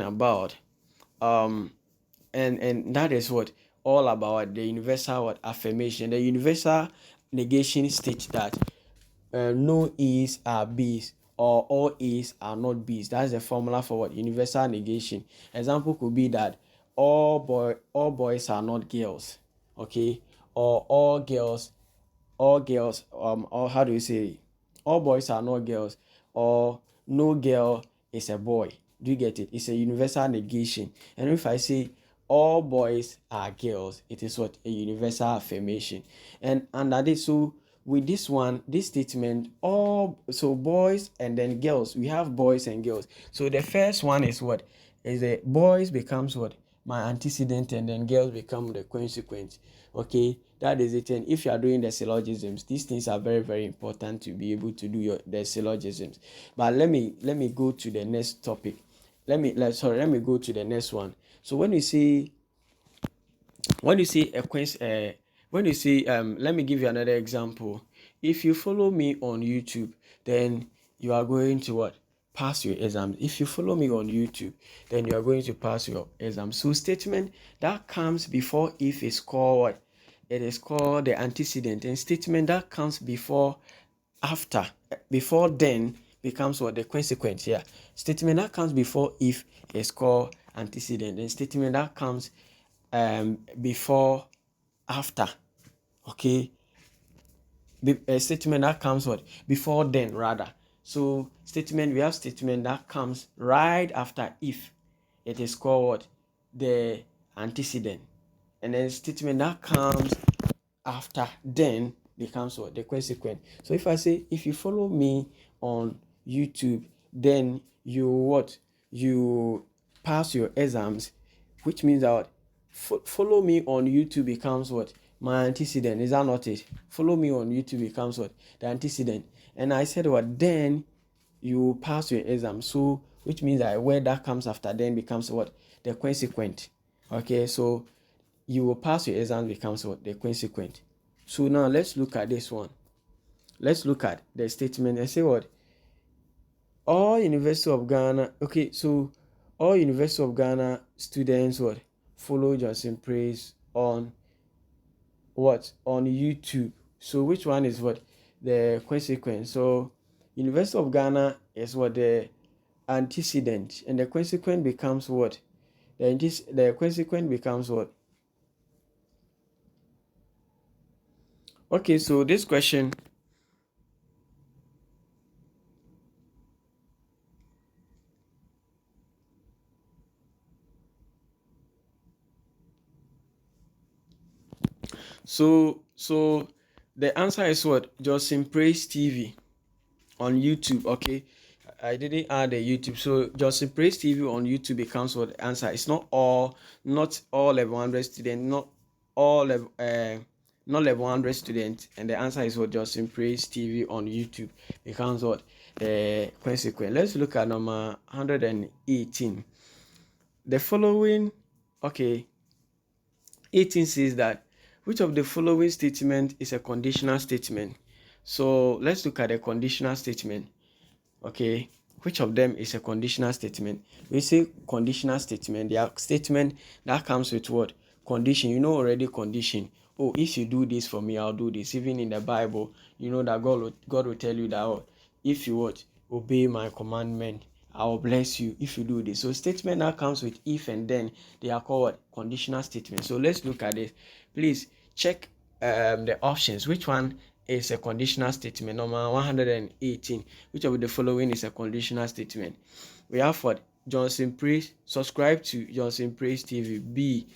about and that is what all about the universal what? Affirmation. The universal negation states that no A's are B's or all A's are not B's. That's the formula for what? Universal negation. Example could be that all boys are not girls, okay, or all girls, or how do you say, all boys are not girls, or no girl is a boy. Do you get it? It's a universal negation. And if I say all boys are girls, it is what? A universal affirmation. And under this, so with this one, this statement, all, so boys and then girls, we have boys and girls. So the first one is what? Is the boys becomes what? My antecedent, and then girls become the consequent. Okay, that is it. And if you are doing the syllogisms, these things are very, very important to be able to do the syllogisms. But let me go to the next topic. Let me go to the next one. So when you see a question, when you see let me give you another example. If you follow me on YouTube, then you are going to what? Pass your exam. If you follow me on YouTube, then you are going to pass your exam. So statement that comes before if is called what? It is called the antecedent. And statement that comes before then becomes what? The consequence. Yeah, statement that comes before if is called antecedent, and statement that comes before after, okay, a statement that comes what? Before then, rather. So statement, we have statement that comes right after if, it is called what? The antecedent. And then statement that comes after then becomes what? The consequent. So if I say, if you follow me on YouTube, then you what? You pass your exams, which means that follow me on YouTube becomes what? My antecedent. Is that not it? Follow me on YouTube becomes what? The antecedent. And I said what? Then you pass your exam. So which means that where that comes after then becomes what? The consequent. Okay, so you will pass your exam becomes what? The consequent. So now let's look at this one. Let's look at the statement and say what? All University of Ghana. Okay, so all University of Ghana students what follow Johnson Praise on what on YouTube. So which one is what the consequence? So University of Ghana is what the antecedent, and the consequent becomes what the consequent becomes what. Okay, so this question, so the answer is what? Johnson Praise TV on YouTube. Okay, I didn't add the YouTube, so Johnson Praise TV on YouTube becomes what the answer. It's not all level 100 students, not level 100 students, and the answer is what? Johnson Praise TV on YouTube becomes what the consequence. Let's look at number 118. The following, okay, 18 says that which of the following statement is a conditional statement? So let's look at a conditional statement. Okay, which of them is a conditional statement? We say conditional statement, they are statement that comes with what? Condition. You know already condition. Oh, if you do this for me, I'll do this. Even in the Bible, you know that God will tell you that, oh, if you what? Obey my commandment, I will bless you if you do this. So statement that comes with if and then, they are called conditional statements. So let's look at this. Please check the options. Which one is a conditional statement? Number 118. Which of the following is a conditional statement? We have what? Johnson Praise. Subscribe to Johnson Praise TV. B.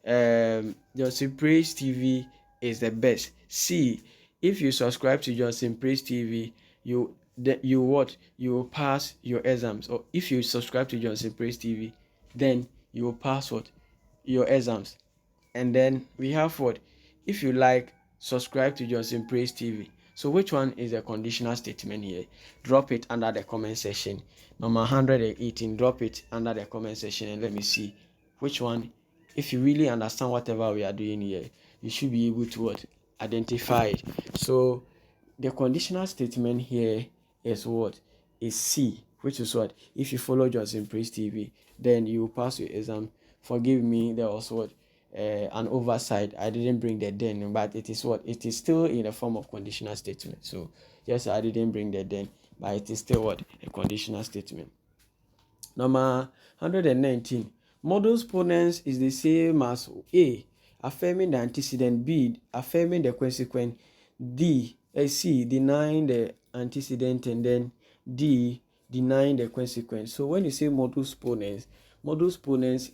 Johnson Praise TV is the best. C. If you subscribe to Johnson Praise TV, you will pass your exams. Or if you subscribe to Johnson Praise TV, then you will pass what? Your exams. And then we have what? If you like, subscribe to Johnson Praise TV. So which one is a conditional statement here? Drop it under the comment section. Number 118, drop it under the comment section and let me see which one. If you really understand whatever we are doing here, you should be able to what? Identify it. So the conditional statement here is what? Is C, which is what? If you follow Johnson Praise TV, then you will pass your exam. Forgive me, there was what? An oversight. I didn't bring the then, but it is what? It is still in the form of conditional statement. So yes, I didn't bring the then, but it is still what? A conditional statement. Number 119. Modus ponens is the same as A, affirming the antecedent, B, affirming the consequent, C, denying the antecedent, and then D, denying the consequent. So when you say modus ponens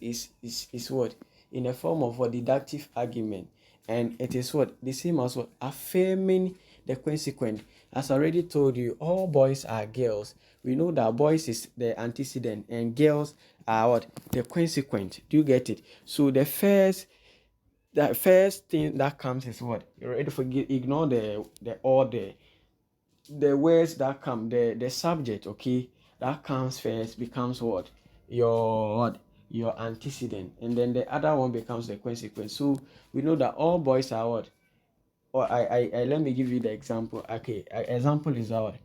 is what? In the form of a deductive argument, and it is what? The same as what? Affirming the consequent. As I already told you, all boys are girls. We know that boys is the antecedent and girls are what? The consequent. Do you get it? So the first thing that comes is what? You already forget, ignore the order. The words that come, the subject, okay, that comes first becomes what? Your antecedent, and then the other one becomes the consequence. So we know that all boys are what? Or I let me give you the example. Okay, example is what?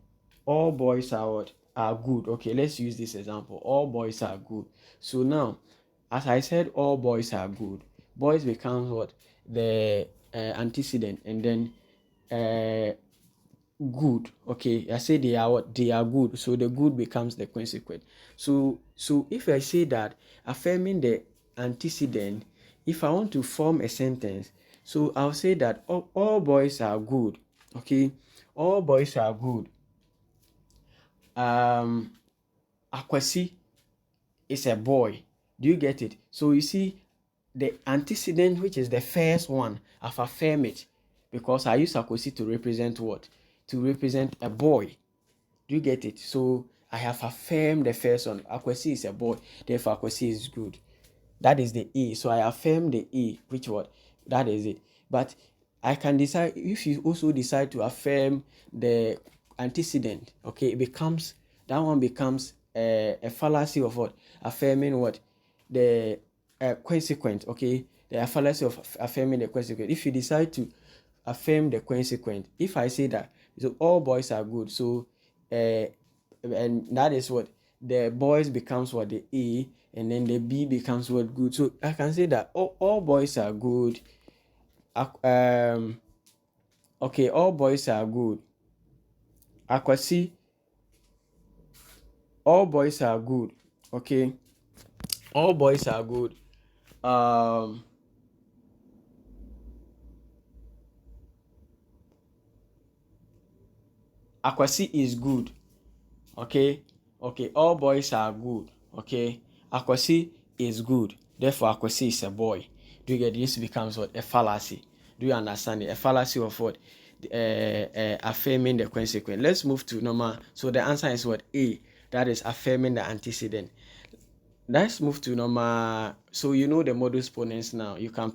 All boys are what? Are good. Okay, let's use this example. All boys are good. So now, as I said, all boys are good. Boys becomes what? The antecedent, and then good. Okay, I say they are what? They are good. So the good becomes the consequent. So if I say that affirming the antecedent, if I want to form a sentence, so I'll say that all boys are good. Okay, all boys are good. Akwasi is a boy. Do you get it? So you see the antecedent, which is the first one, I've affirmed it because I use Akwasi to represent what? To represent a boy. Do you get it? So I have affirmed the first one. Akwasi is a boy, therefore Akwasi is good. That is the A. So I affirm the A, which what? That is it. But I can decide, if you also decide to affirm the antecedent, okay, that one becomes a fallacy of what? Affirming what? The consequent, okay? The fallacy of affirming the consequent. If you decide to affirm the consequent, if I say that, so all boys are good, so and that is what? the boys becomes what, the A, and then the B becomes what, good. So I can say that all boys are good. Okay, all boys are good. Akwasi, all boys are good. Okay, all boys are good. Akwasi is good. Okay, all boys are good. Okay, Akwasi is good, therefore Akwasi is a boy. Do you get this? Becomes what, a fallacy? Do you understand it? A fallacy of what? Affirming the consequent. Let's move to normal. So the answer is what? A. That is affirming the antecedent. Let's move to normal. So you know the modus ponens now. You can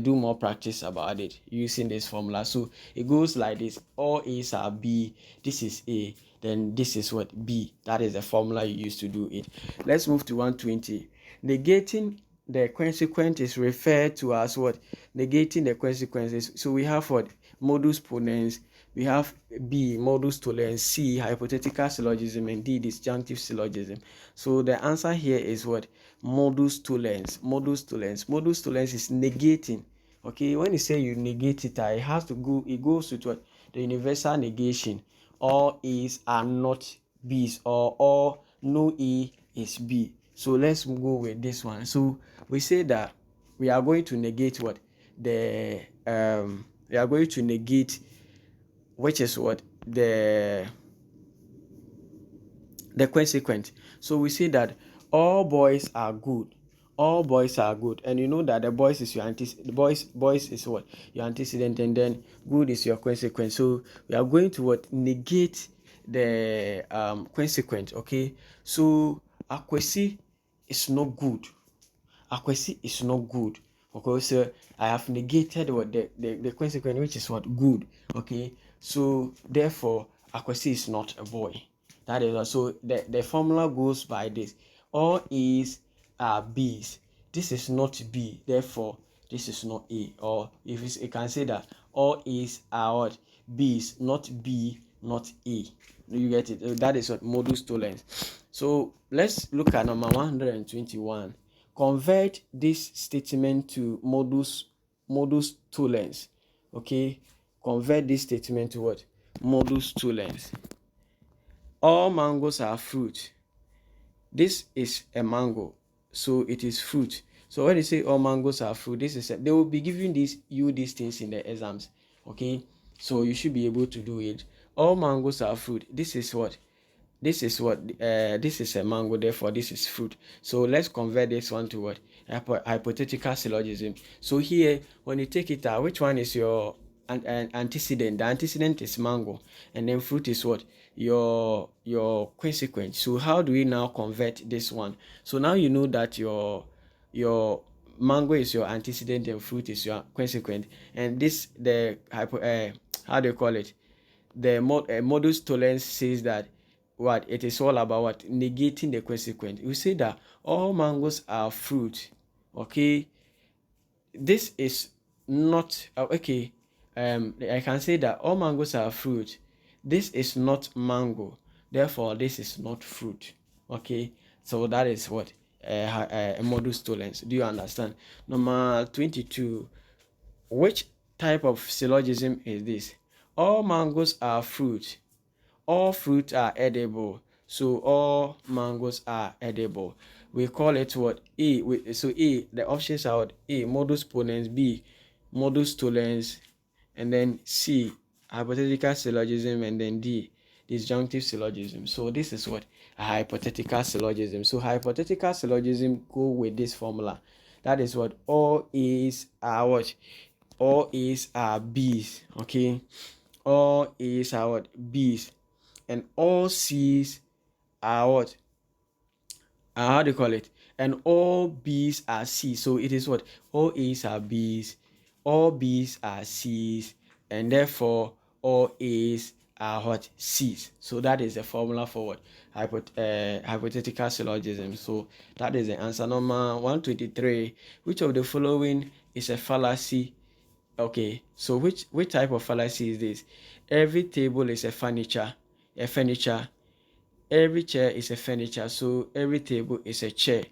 do more practice about it using this formula. So it goes like this: all A's are B. This is A. Then this is what? B. That is the formula you use to do it. Let's move to 120. Negating the consequent is referred to as what? Negating the consequences. So we have what? Modus ponens. We have B, modus tollens, C, hypothetical syllogism, and D, disjunctive syllogism. So the answer here is what? Modus tollens. Modus tollens. Modus tollens is negating. Okay, when you say you negate it, it has to go, it goes with what? The universal negation. All A's are not B's, or all no A is B. So let's go with this one. So we say that we are going to negate what? We are going to negate, which is what? The consequent. So we say that all boys are good. All boys are good, and you know that the boys is your boys is what? Your antecedent, and then good is your consequent. So we are going to what? Negate the consequent. Okay, so Akwesi is not good. Akwesi is not good. Okay, so I have negated what? The consequent, which is what? Good. Okay, so therefore Akwesi is not a boy. That is so the formula goes by this: all A's are B's. This is not B, therefore this is not A. Or if it's, you can say that all A's are what? B's, not B, not A. You get it? That is what modus tollens. So let's look at number 121. Convert this statement to modus tollens. Okay, convert this statement to what? Modus tollens. All mangoes are fruit. This is a mango, so it is fruit. So when they say all mangoes are fruit, this is they will be giving these things in the exams. Okay, so you should be able to do it. All mangoes are fruit. This is what? This is what? This is a mango, therefore this is fruit. So let's convert this one to what? Hypothetical syllogism. So here, when you take it out, which one is your antecedent? The antecedent is mango, and then fruit is what? Your consequent. So how do we now convert this one? So now you know that your mango is your antecedent and fruit is your consequent, and this the how do you call it? The modus tollens says that what? It is all about what? Negating the consequent. We say that all mangoes are fruit. Okay, this is not okay. I can say that all mangoes are fruit. This is not mango, therefore this is not fruit. Okay, so that is what modus tollens. Do you understand? Number 22. Which type of syllogism is this? All mangoes are fruit. All fruit are edible. So all mangoes are edible. We call it what? A. So A, the options are what? A, modus ponens; B, modus tollens; and then C, hypothetical syllogism; and then D, disjunctive syllogism. So this is what? A hypothetical syllogism. So hypothetical syllogism go with this formula. That is what? All A's are what? All A's are B's. Okay, all A's are what? B's, and all C's are what? How do you call it? And all B's are C's. So it is what? All A's are B's, all B's are C's, and therefore all A's are what? C's. So that is the formula for what? Hypothetical syllogism. So that is the answer. Number 123. Which of the following is a fallacy? Okay, so which type of fallacy is this? Every table is a furniture. every chair is a furniture, so every table is a chair.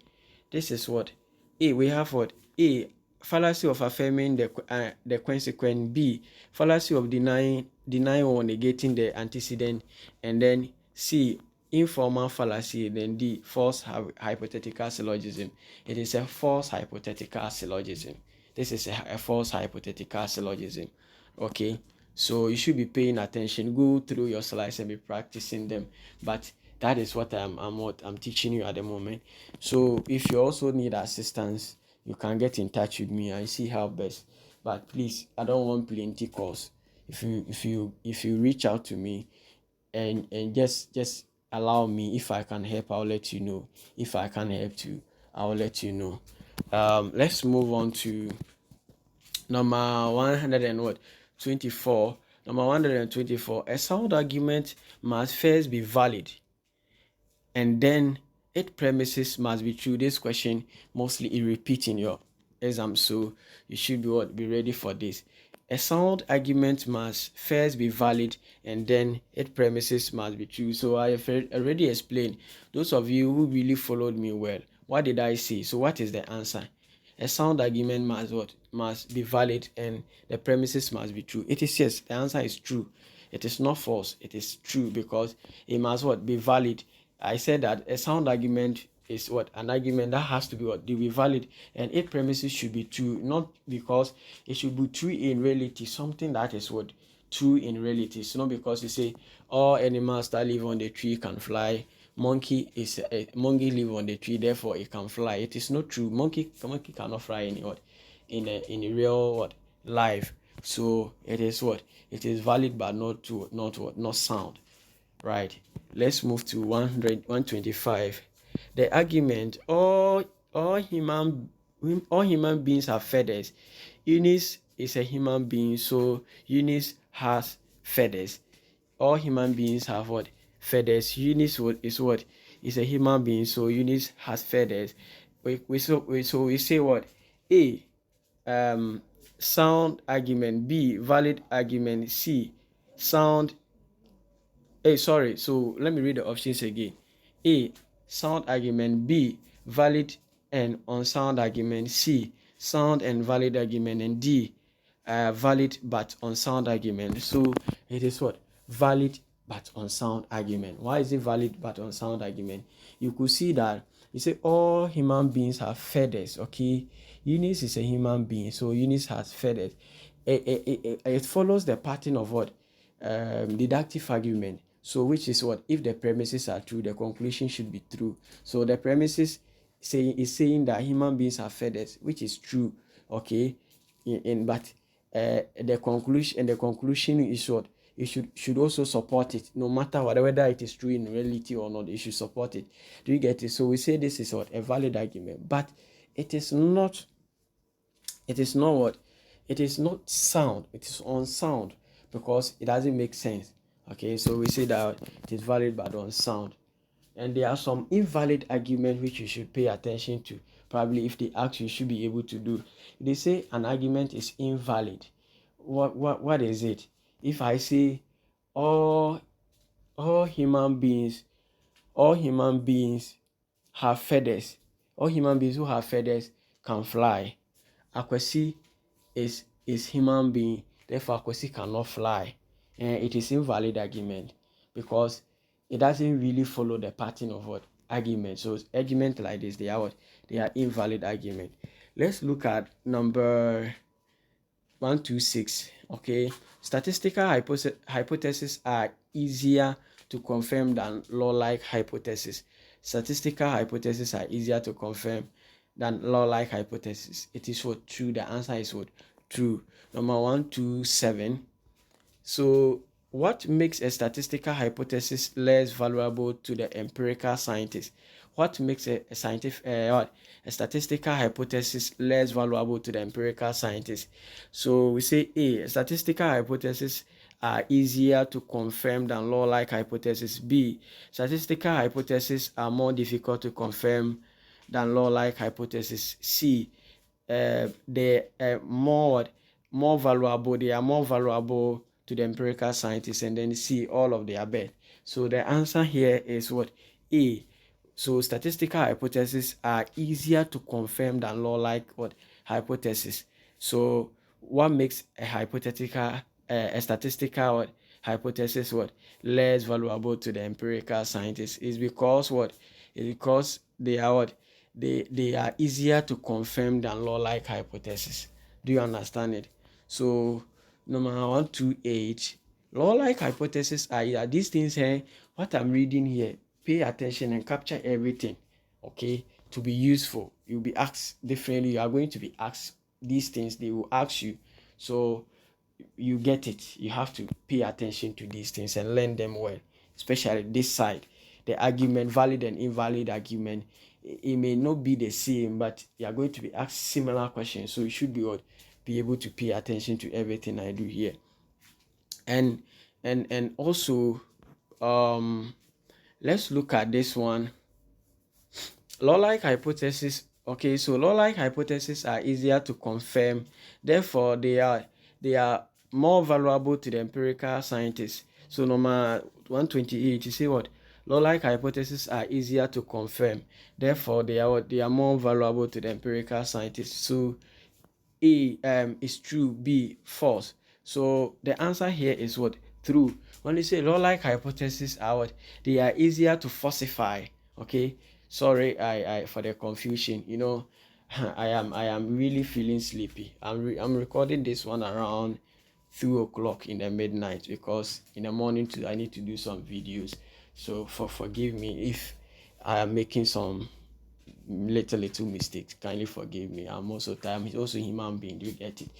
This is what A. We have what A. Fallacy of affirming the consequent. B. Fallacy of denying or negating the antecedent. And then C. Informal fallacy. Then D. False hypothetical syllogism. It is a false hypothetical syllogism. This is a false hypothetical syllogism. Okay, so you should be paying attention. Go through your slides and be practicing them. But that is what I'm teaching you at the moment. So if you also need assistance, you can get in touch with me and see how best. But please, I don't want plenty calls. If you reach out to me and just allow me, if I can help, I'll let you know. If I can help you, I'll let you know. Let's move on to number 124. Number 124. A sound argument must first be valid, and then its premises must be true. This question mostly it repeats in your exam, so you should be ready for this. A sound argument must first be valid, and then its premises must be true. So I have already explained. Those of you who really followed me well, what did I say? So what is the answer? A sound argument must be valid, and the premises must be true. It is yes. The answer is true. It is not false. It is true because it must be valid. I said that a sound argument is an argument that has to be valid, and its premises should be true, not because it should be true in reality, something that is true in reality. It's not because you say all animals that live on the tree can fly. Monkey live on the tree, therefore it can fly. It is not true. Monkey cannot fly in a real life. So it is it is valid, but not sound. Right. Let's move to 125. The argument: all human beings have feathers. Eunice is a human being, so Eunice has feathers. All human beings have feathers. Eunice is a human being, so Eunice has feathers. We say what? A. Sound argument. B. Valid argument. C. Sound. Sorry. So let me read the options again. A. Sound argument. B. Valid and unsound argument. C. Sound and valid argument. And D. Valid but unsound argument. So it is valid but unsound argument. Why is it valid but unsound argument? You could see that you say all human beings have feathers. Okay, Eunice is a human being, so Eunice has feathers. It follows the pattern of deductive argument. So which is if the premises are true, the conclusion should be true. So the premises is saying that human beings have feathers, which is true. Okay, but the conclusion is it should also support it, no matter whether it is true in reality or not. It should support it. Do you get it? So we say this is a valid argument, but it is not sound. It is unsound because it doesn't make sense. Okay, so we say that it is valid but unsound. And there are some invalid arguments which you should pay attention to. Probably if they ask, you should be able to do. If they say an argument is invalid, what is it? If I say all human beings have feathers, all human beings who have feathers can fly. Akwasi is human being, therefore Akwasi cannot fly. And it is invalid argument because it doesn't really follow the pattern of argument. So argument like this, they are invalid argument. Let's look at number 126. Okay, statistical hypotheses are easier to confirm than law-like hypotheses. Statistical hypotheses are easier to confirm than law-like hypotheses. It is true. The answer is true. Number 127. So what makes a statistical hypothesis less valuable to the empirical scientist? What makes a statistical hypothesis less valuable to the empirical scientist? So we say A. Statistical hypotheses are easier to confirm than law-like hypotheses. B. Statistical hypotheses are more difficult to confirm than law-like hypotheses. C. They are more valuable. They are more valuable to the empirical scientists. And then C, all of the above. So the answer here is what? A. So statistical hypotheses are easier to confirm than law-like what hypothesis. So what makes a hypothetical a statistical what hypothesis what less valuable to the empirical scientists is because what? Is because they are what? They are easier to confirm than law-like hypothesis. Do you understand it? So number 128, law-like hypothesis are these things here. What I'm reading here, pay attention and capture everything, okay, to be useful. You'll be asked differently. You are going to be asked these things. They will ask you. So you get it. You have to pay attention to these things and learn them well, especially this side. The argument, valid and invalid argument, it may not be the same, but you are going to be asked similar questions. So you should be able to pay attention to everything I do here. And also, let's look at this one. Law-like hypothesis. Okay, so law-like hypotheses are easier to confirm, therefore they are more valuable to the empirical scientists. So number 128, you say what? Law-like hypotheses are easier to confirm, therefore they are more valuable to the empirical scientists. So A is true, B false. So the answer here is what? True. When you say law-like hypotheses are what? They are easier to falsify. Okay. Sorry, I for the confusion. You know, I am really feeling sleepy. I'm recording this one around 2 o'clock in the midnight because in the morning too I need to do some videos. So forgive me if I am making some little mistakes. Kindly forgive me. I'm also tired. I'm also a human being. Do you get it?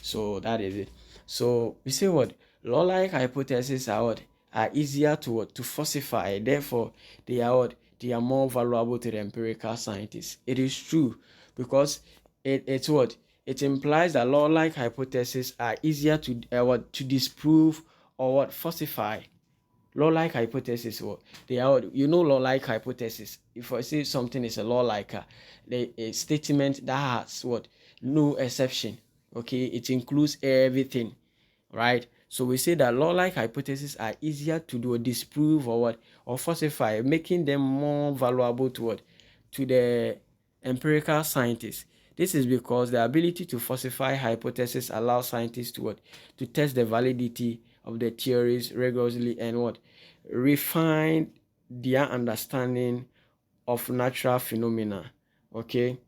So that is it. So we say what? Law-like hypotheses are what? Are easier to what? To falsify. Therefore, they are what? They are more valuable to the empirical scientists. It is true because it's what? It implies that law-like hypotheses are easier to what? To disprove or what? Falsify. Law-like hypothesis, well, they are, you know, law-like hypothesis. If I say something is a law-like, a statement that has what? No exception. Okay, it includes everything, right? So we say that law-like hypotheses are easier to do or disprove or what? Or falsify, making them more valuable to what? To the empirical scientists. This is because the ability to falsify hypotheses allows scientists to what? To test the validity of the theories rigorously and what? Refine their understanding of natural phenomena. Okay,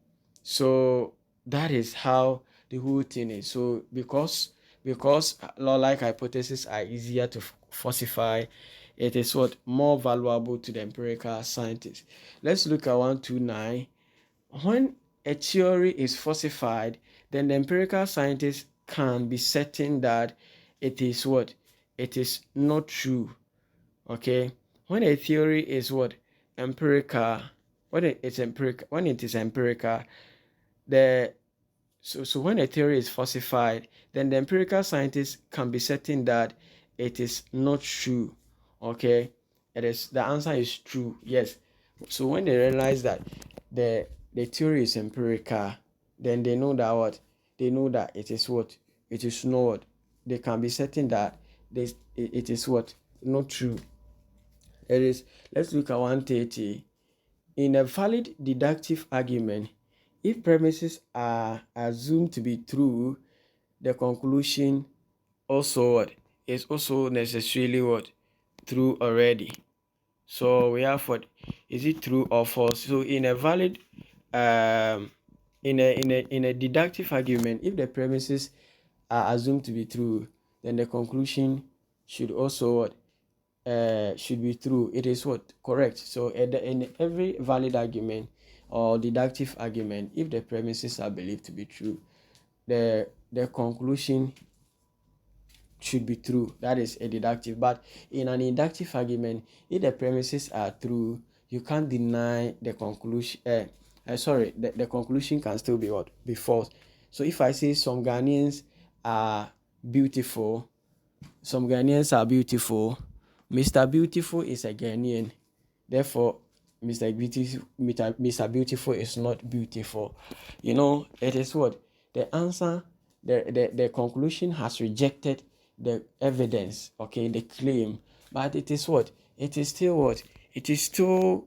so that is how the whole thing is. So because law-like hypotheses are easier to falsify, it is what? More valuable to the empirical scientists. Let's look at 129. When a theory is falsified, then the empirical scientist can be certain that it is what? It is not true. Okay. When a theory is what? Empirical. When it is empirical, the so when a theory is falsified, then the empirical scientist can be certain that it is not true. Okay. The answer is true. Yes. So when they realize that the theory is empirical, then they know that what? They know that it is what? It is not what? They can be certain that it is what? Not true. It is. Let's look at 130. In a valid deductive argument, if premises are assumed to be true, the conclusion also what? Is also necessarily what? True already. So we have what? Is it true or false? So in a valid in a deductive argument, if the premises are assumed to be true, then the conclusion should also what? Should be true. It is what? Correct. So in every valid argument or deductive argument, if the premises are believed to be true, the conclusion should be true. That is a deductive. But in an inductive argument, if the premises are true, you can't deny the conclusion. The conclusion can still be what? Be false. So if I say some Ghanaians are beautiful, Mr. Beautiful is a Ghanaian. Therefore, Mr. Beautiful is not beautiful. You know, it is what? The answer, the conclusion has rejected the evidence, okay, the claim. But it is what? it is still what? It is still,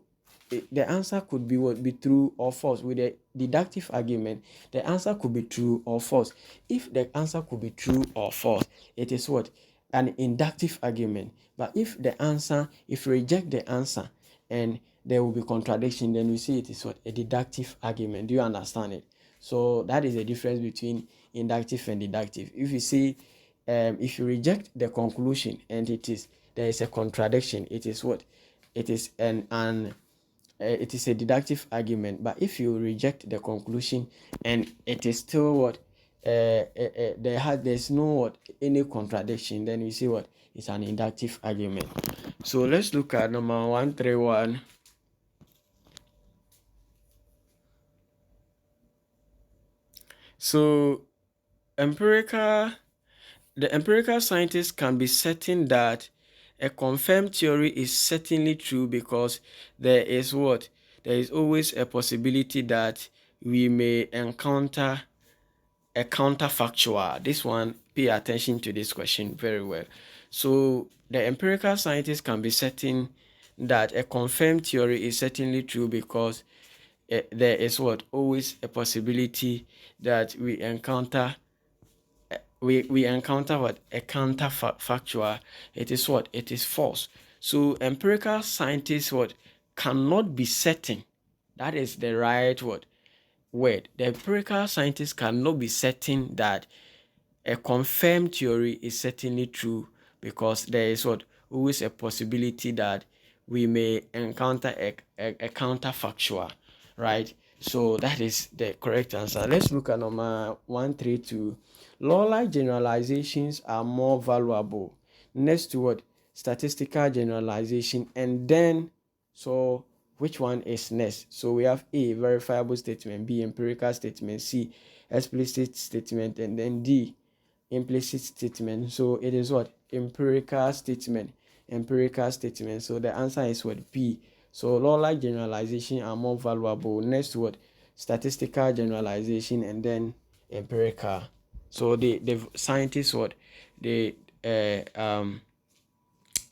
the answer could be what? Be true or false. With a deductive argument, the answer could be true or false. If the answer could be true or false, it is what? An inductive argument. But if you reject the answer and there will be contradiction, then we say it is what? A deductive argument. Do you understand it? So that is the difference between inductive and deductive. If you see, if you reject the conclusion and there is a contradiction, it is what? It is it is a deductive argument. But if you reject the conclusion and it is still what? There's no what? Any contradiction, then we say what? It's an inductive argument. So let's look at number 131. So the empirical scientist can be certain that a confirmed theory is certainly true because there is what? There is always a possibility that we may encounter a counterfactual. This one, pay attention to this question very well. So the empirical scientist can be certain that a confirmed theory is certainly true because there is what? Always a possibility that we encounter what? A counterfactual. It is what? It is false. So empirical scientists what? Cannot be certain. That is the right word. The empirical scientists cannot be certain that a confirmed theory is certainly true because there is what? Always a possibility that we may encounter a counterfactual, right? So that is the correct answer. Let's look at number 132. Law-like generalizations are more valuable. Next to what? Statistical generalization. And then, so which one is next? So we have A, verifiable statement, B, empirical statement, C, explicit statement, and then D, implicit statement. So it is what? Empirical statement. Empirical statement. So the answer is what? B. So law-like generalization are more valuable. Next what? Statistical generalization and then empirical. So the scientists what? They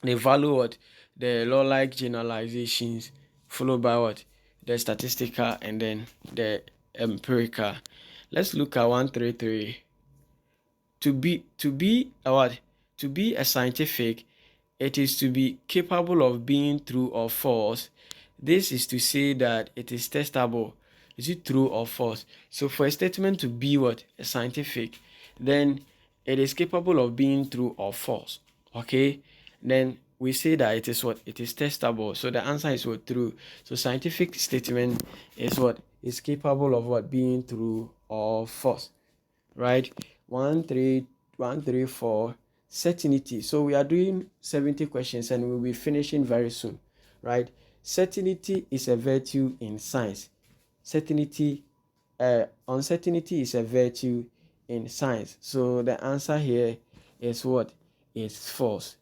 value what? The law-like generalizations followed by what? The statistical and then the empirical. Let's look at 133. To be a scientific, it is to be capable of being true or false. This is to say that it is testable. Is it true or false? So for a statement to be what? A scientific, then it is capable of being true or false. Okay? Then we say that it is what? It is testable. So the answer is what? True. So scientific statement is what? Is capable of what? Being true or false. Right? 134. Certainty. So we are doing 70 questions and we'll be finishing very soon, right? Certainty is a virtue in science. Uncertainty is a virtue in science. So the answer here is what? It's false.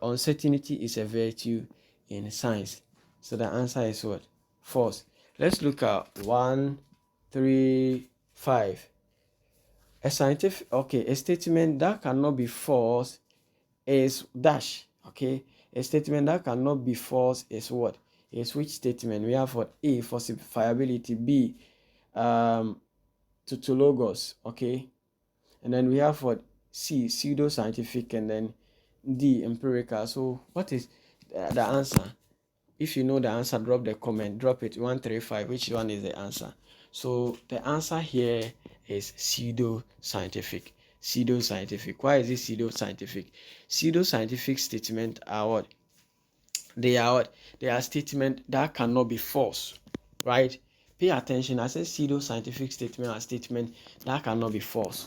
Uncertainty is a virtue in science. So the answer is what? False. Let's look at 135. A statement that cannot be false is dash. Okay, a statement that cannot be false is what? Is which statement? We have what? A, falsifiability. B, tautologous. Okay, and then we have what? C, pseudoscientific, and then D, empirical. So what is the answer? If you know the answer, drop the comment. Drop it. 135. Which one is the answer? So the answer here is pseudoscientific. Pseudoscientific. Why is it pseudoscientific? Pseudoscientific statements are what? They are statements that cannot be false. Right? Pay attention. I said pseudoscientific statement are statements that cannot be false.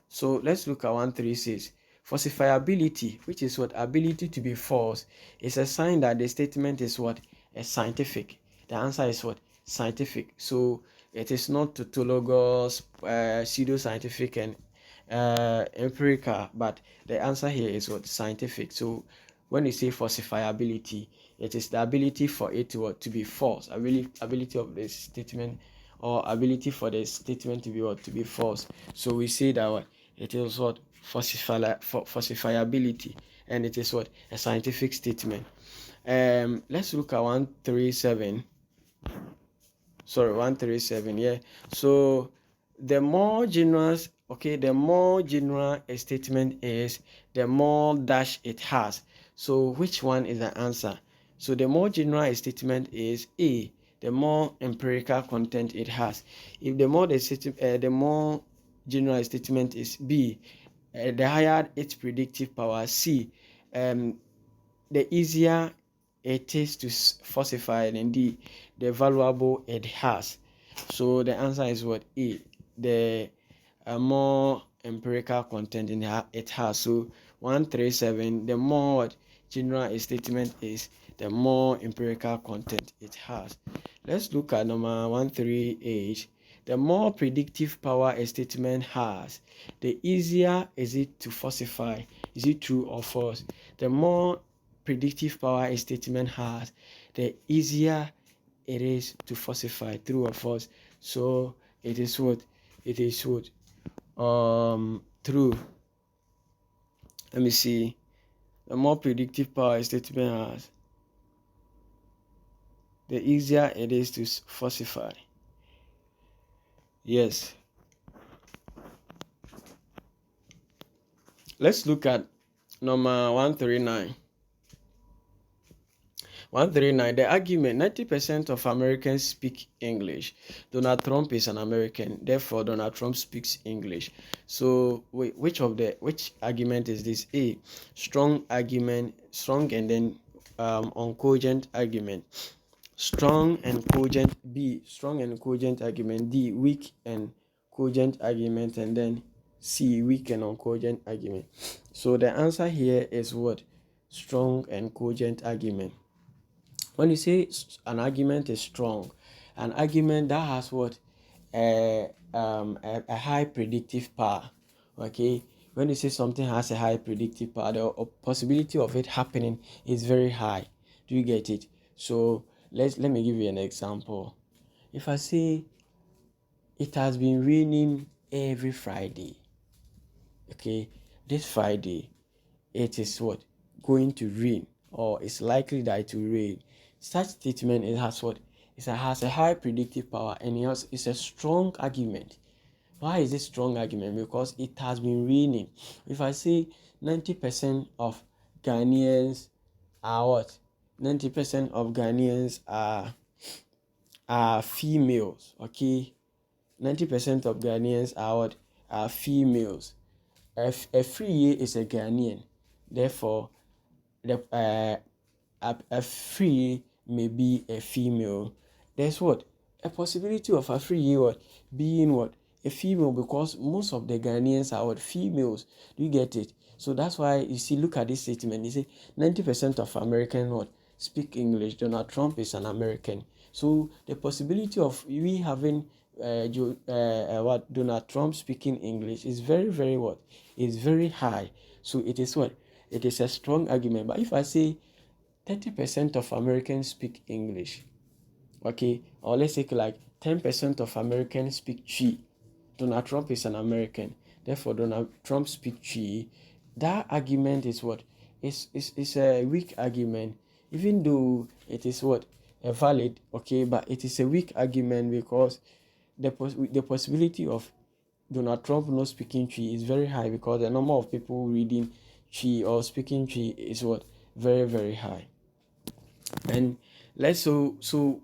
So let's look at 136. Falsifiability, which is what? Ability to be false, is a sign that the statement is what? A scientific. The answer is what? Scientific. So it is not tautologous, pseudoscientific, and empirical, but the answer here is what? Scientific. So when you say falsifiability, it is the ability for it to be false. Ability of the statement, or ability for the statement to be what? To be false. So we say that what? It is what? Falsifiability, and it is what? A scientific statement. Let's look at 137. Sorry, 137. Yeah. So the more generous, okay, the more general a statement is, the more dash it has. So which one is the answer? So the more general a statement is A, the more empirical content it has. If the more general a statement is B, the higher its predictive power. C, the easier it is to falsify, and indeed the valuable it has. So the answer is what? A. The more empirical content it has. So 137, the more general a statement is, the more empirical content it has. Let's look at number 138. The more predictive power a statement has, the easier is it to falsify. Is it true or false? The more predictive power a statement has, the easier it is to falsify. True or false? So it is what? It is what? True. Let me see. The more predictive power a statement has, the easier it is to falsify. Yes. Let's look at number 139. 139. The argument: 90% of Americans speak English. Donald Trump is an American, therefore Donald Trump speaks English. So which argument is this? A. Strong argument, strong and then uncogent argument. Strong and cogent. B. Strong and cogent argument. D. Weak and cogent argument. And then C. Weak and uncogent argument. So the answer here is what? Strong and cogent argument. When you say an argument is strong, an argument that has what? A high predictive power. Okay, when you say something has a high predictive power, the possibility of it happening is very high. Do you get it? So let me give you an example. If I say it has been raining every Friday, okay, this Friday it is what? Going to rain, or it's likely that it will rain. Such statement, it has what? It has a high predictive power, and it's a strong argument. Why is it strong argument? Because it has been raining. If I say 90% of Ghanaians are what? 90% of Ghanaians are females. Okay, 90% of Ghanaians are what? Are females. A free is a Ghanaian. Therefore, a free may be a female. There's what? A possibility of a free what? Being what? A female, because most of the Ghanaians are what? Females. Do you get it? So that's why you see, look at this statement. You say 90% of Americans what? Speak English. Donald Trump is an American. So the possibility of we having Donald Trump speaking English is very, very what? Is very high. So it is what? It is a strong argument. But if I say 30% of Americans speak English, okay, or let's say like 10% of Americans speak Chi. Donald Trump is an American, therefore Donald Trump speaks Chi. That argument is what? It's a weak argument, even though it is what? A valid, okay, but it is a weak argument because the possibility of Donald Trump not speaking Chi is very high, because the number of people reading Chi or speaking Chi is what? Very, very high. And so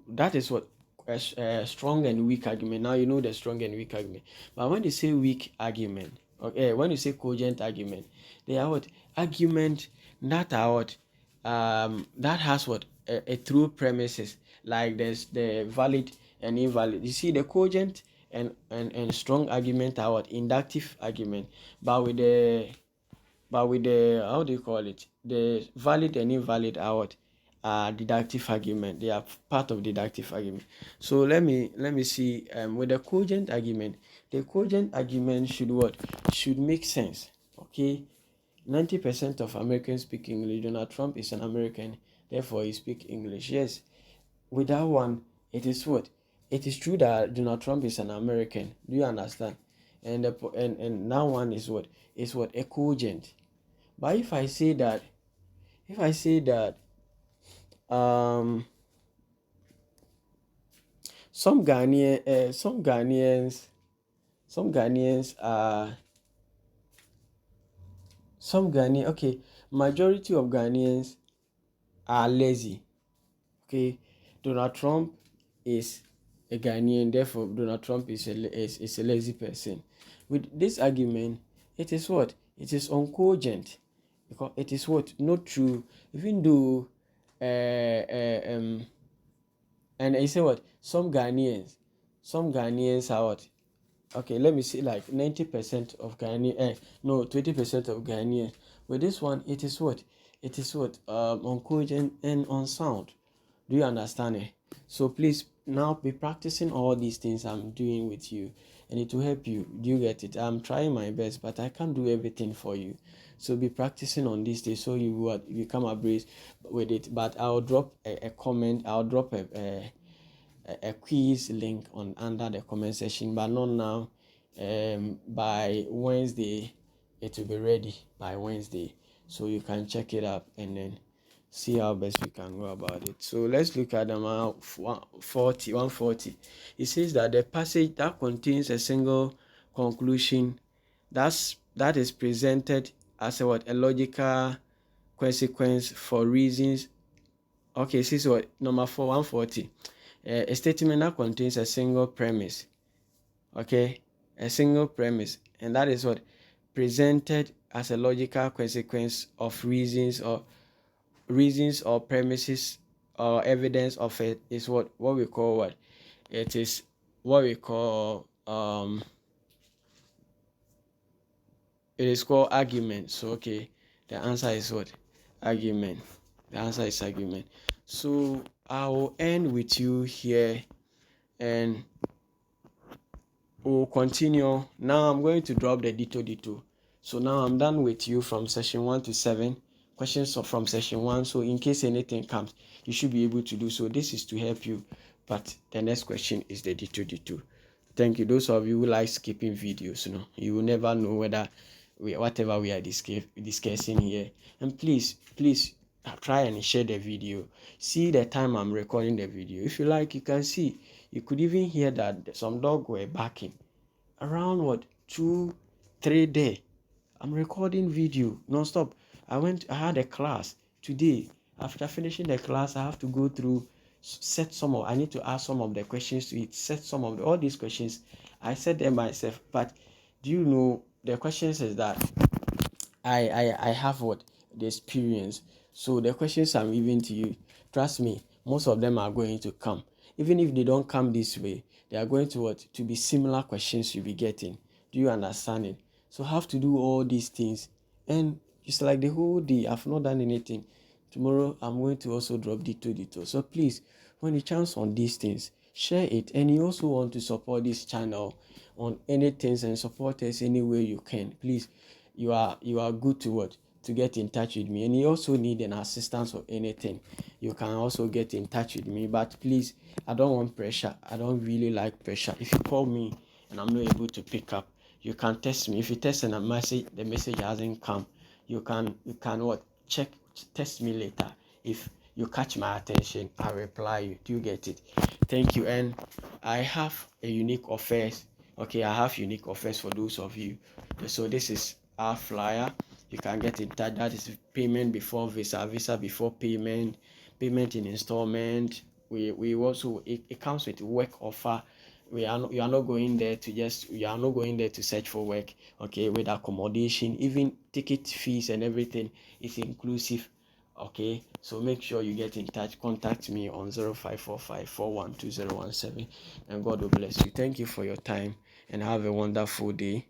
that is what a strong and weak argument. Now you know the strong and weak argument. But when you say weak argument, okay, when you say cogent argument, they are what? Argument that are what? That has what? A true premises. Like there's the valid and invalid. You see, the cogent and strong argument are what? Inductive argument. But with the how do you call it? The valid and invalid are what? Deductive argument. They are part of deductive argument. So let me see. With the cogent argument, the cogent argument should what? Should make sense. Okay, 90% of Americans speak English. Donald Trump is an American, therefore he speaks English. Yes, with that one, it is what? It is true that Donald Trump is an American. Do you understand? And now one is what? Is what? A cogent. But if I say that um some Ghanaian some Ghanaians are some Ghanaian okay, majority of Ghanaians are lazy. Okay, Donald Trump is a Ghanaian, therefore Donald Trump is a lazy person. With this argument, it is what? It is uncogent, because it is what? Not true. Even though and I say what? Some Ghanaians are what? Okay, let me see, like 90% of Ghanaian, no, 20% of Ghanaian. With this one, it is what? It is what? Uncogent and unsound. Do you understand it? So please now be practicing all these things I'm doing with you, and it will help you. Do you get it? I'm trying my best, but I can't do everything for you. So be practicing on these days so you will become abreast with it. But I'll drop a comment, I'll drop a quiz link on under the comment section, but not now. By Wednesday it will be ready by Wednesday, so you can check it up and then see how best we can go about it. So let's look at number 140. It says that the passage that contains a single conclusion that is presented as a what? A logical consequence for reasons. Okay, this is what number 140. A statement that contains a single premise. Okay, a single premise, and that is what? Presented as a logical consequence of reasons or premises or evidence of it is what we call what? It is what we call it is called argument. So okay, the answer is what? Argument. The answer is argument. So I will end with you here, and we'll continue. Now I'm going to drop the dito. So now I'm done with you from session 1 to 7. Questions are from session 1. So in case anything comes, you should be able to do so. This is to help you. But the next question is the dito. Thank you. Those of you who like skipping videos, you will never know whether whatever we are discussing here. And please try and share the video. See the time I'm recording the video. If you like, you can see. You could even hear that some dog were barking around what 2-3 there. I'm recording video non-stop. I had a class today. After finishing the class, I have to go through, I need to ask some of the questions to it, all these questions. I set them myself. But do you know the questions is that I have what? The experience. So the questions I'm giving to you, trust me, most of them are going to come. Even if they don't come this way, they are going to what? To be similar questions you'll be getting. Do you understand it? So have to do all these things. And it's like the whole day, I've not done anything. Tomorrow, I'm going to also drop dito. So please, when you chance on these things, share it. And you also want to support this channel on anything and support us any way you can. Please, you are good to what? To get in touch with me. And you also need an assistance or anything, you can also get in touch with me. But please, I don't want pressure. I don't really like pressure. If you call me and I'm not able to pick up, you can text me. If you text and the message hasn't come, you can what? Text me later. If you catch my attention, I'll reply you. Do you get it? Thank you. And I have a unique offers. Okay, I have unique offers for those of you. So this is our flyer. You can get in touch. That is payment before visa before payment in installment. We also, it comes with work offer. You are not going there to search for work. Okay, with accommodation, even ticket fees and everything is inclusive. Okay, so make sure you get in touch. Contact me on 0545 and God will bless you. Thank you for your time and have a wonderful day.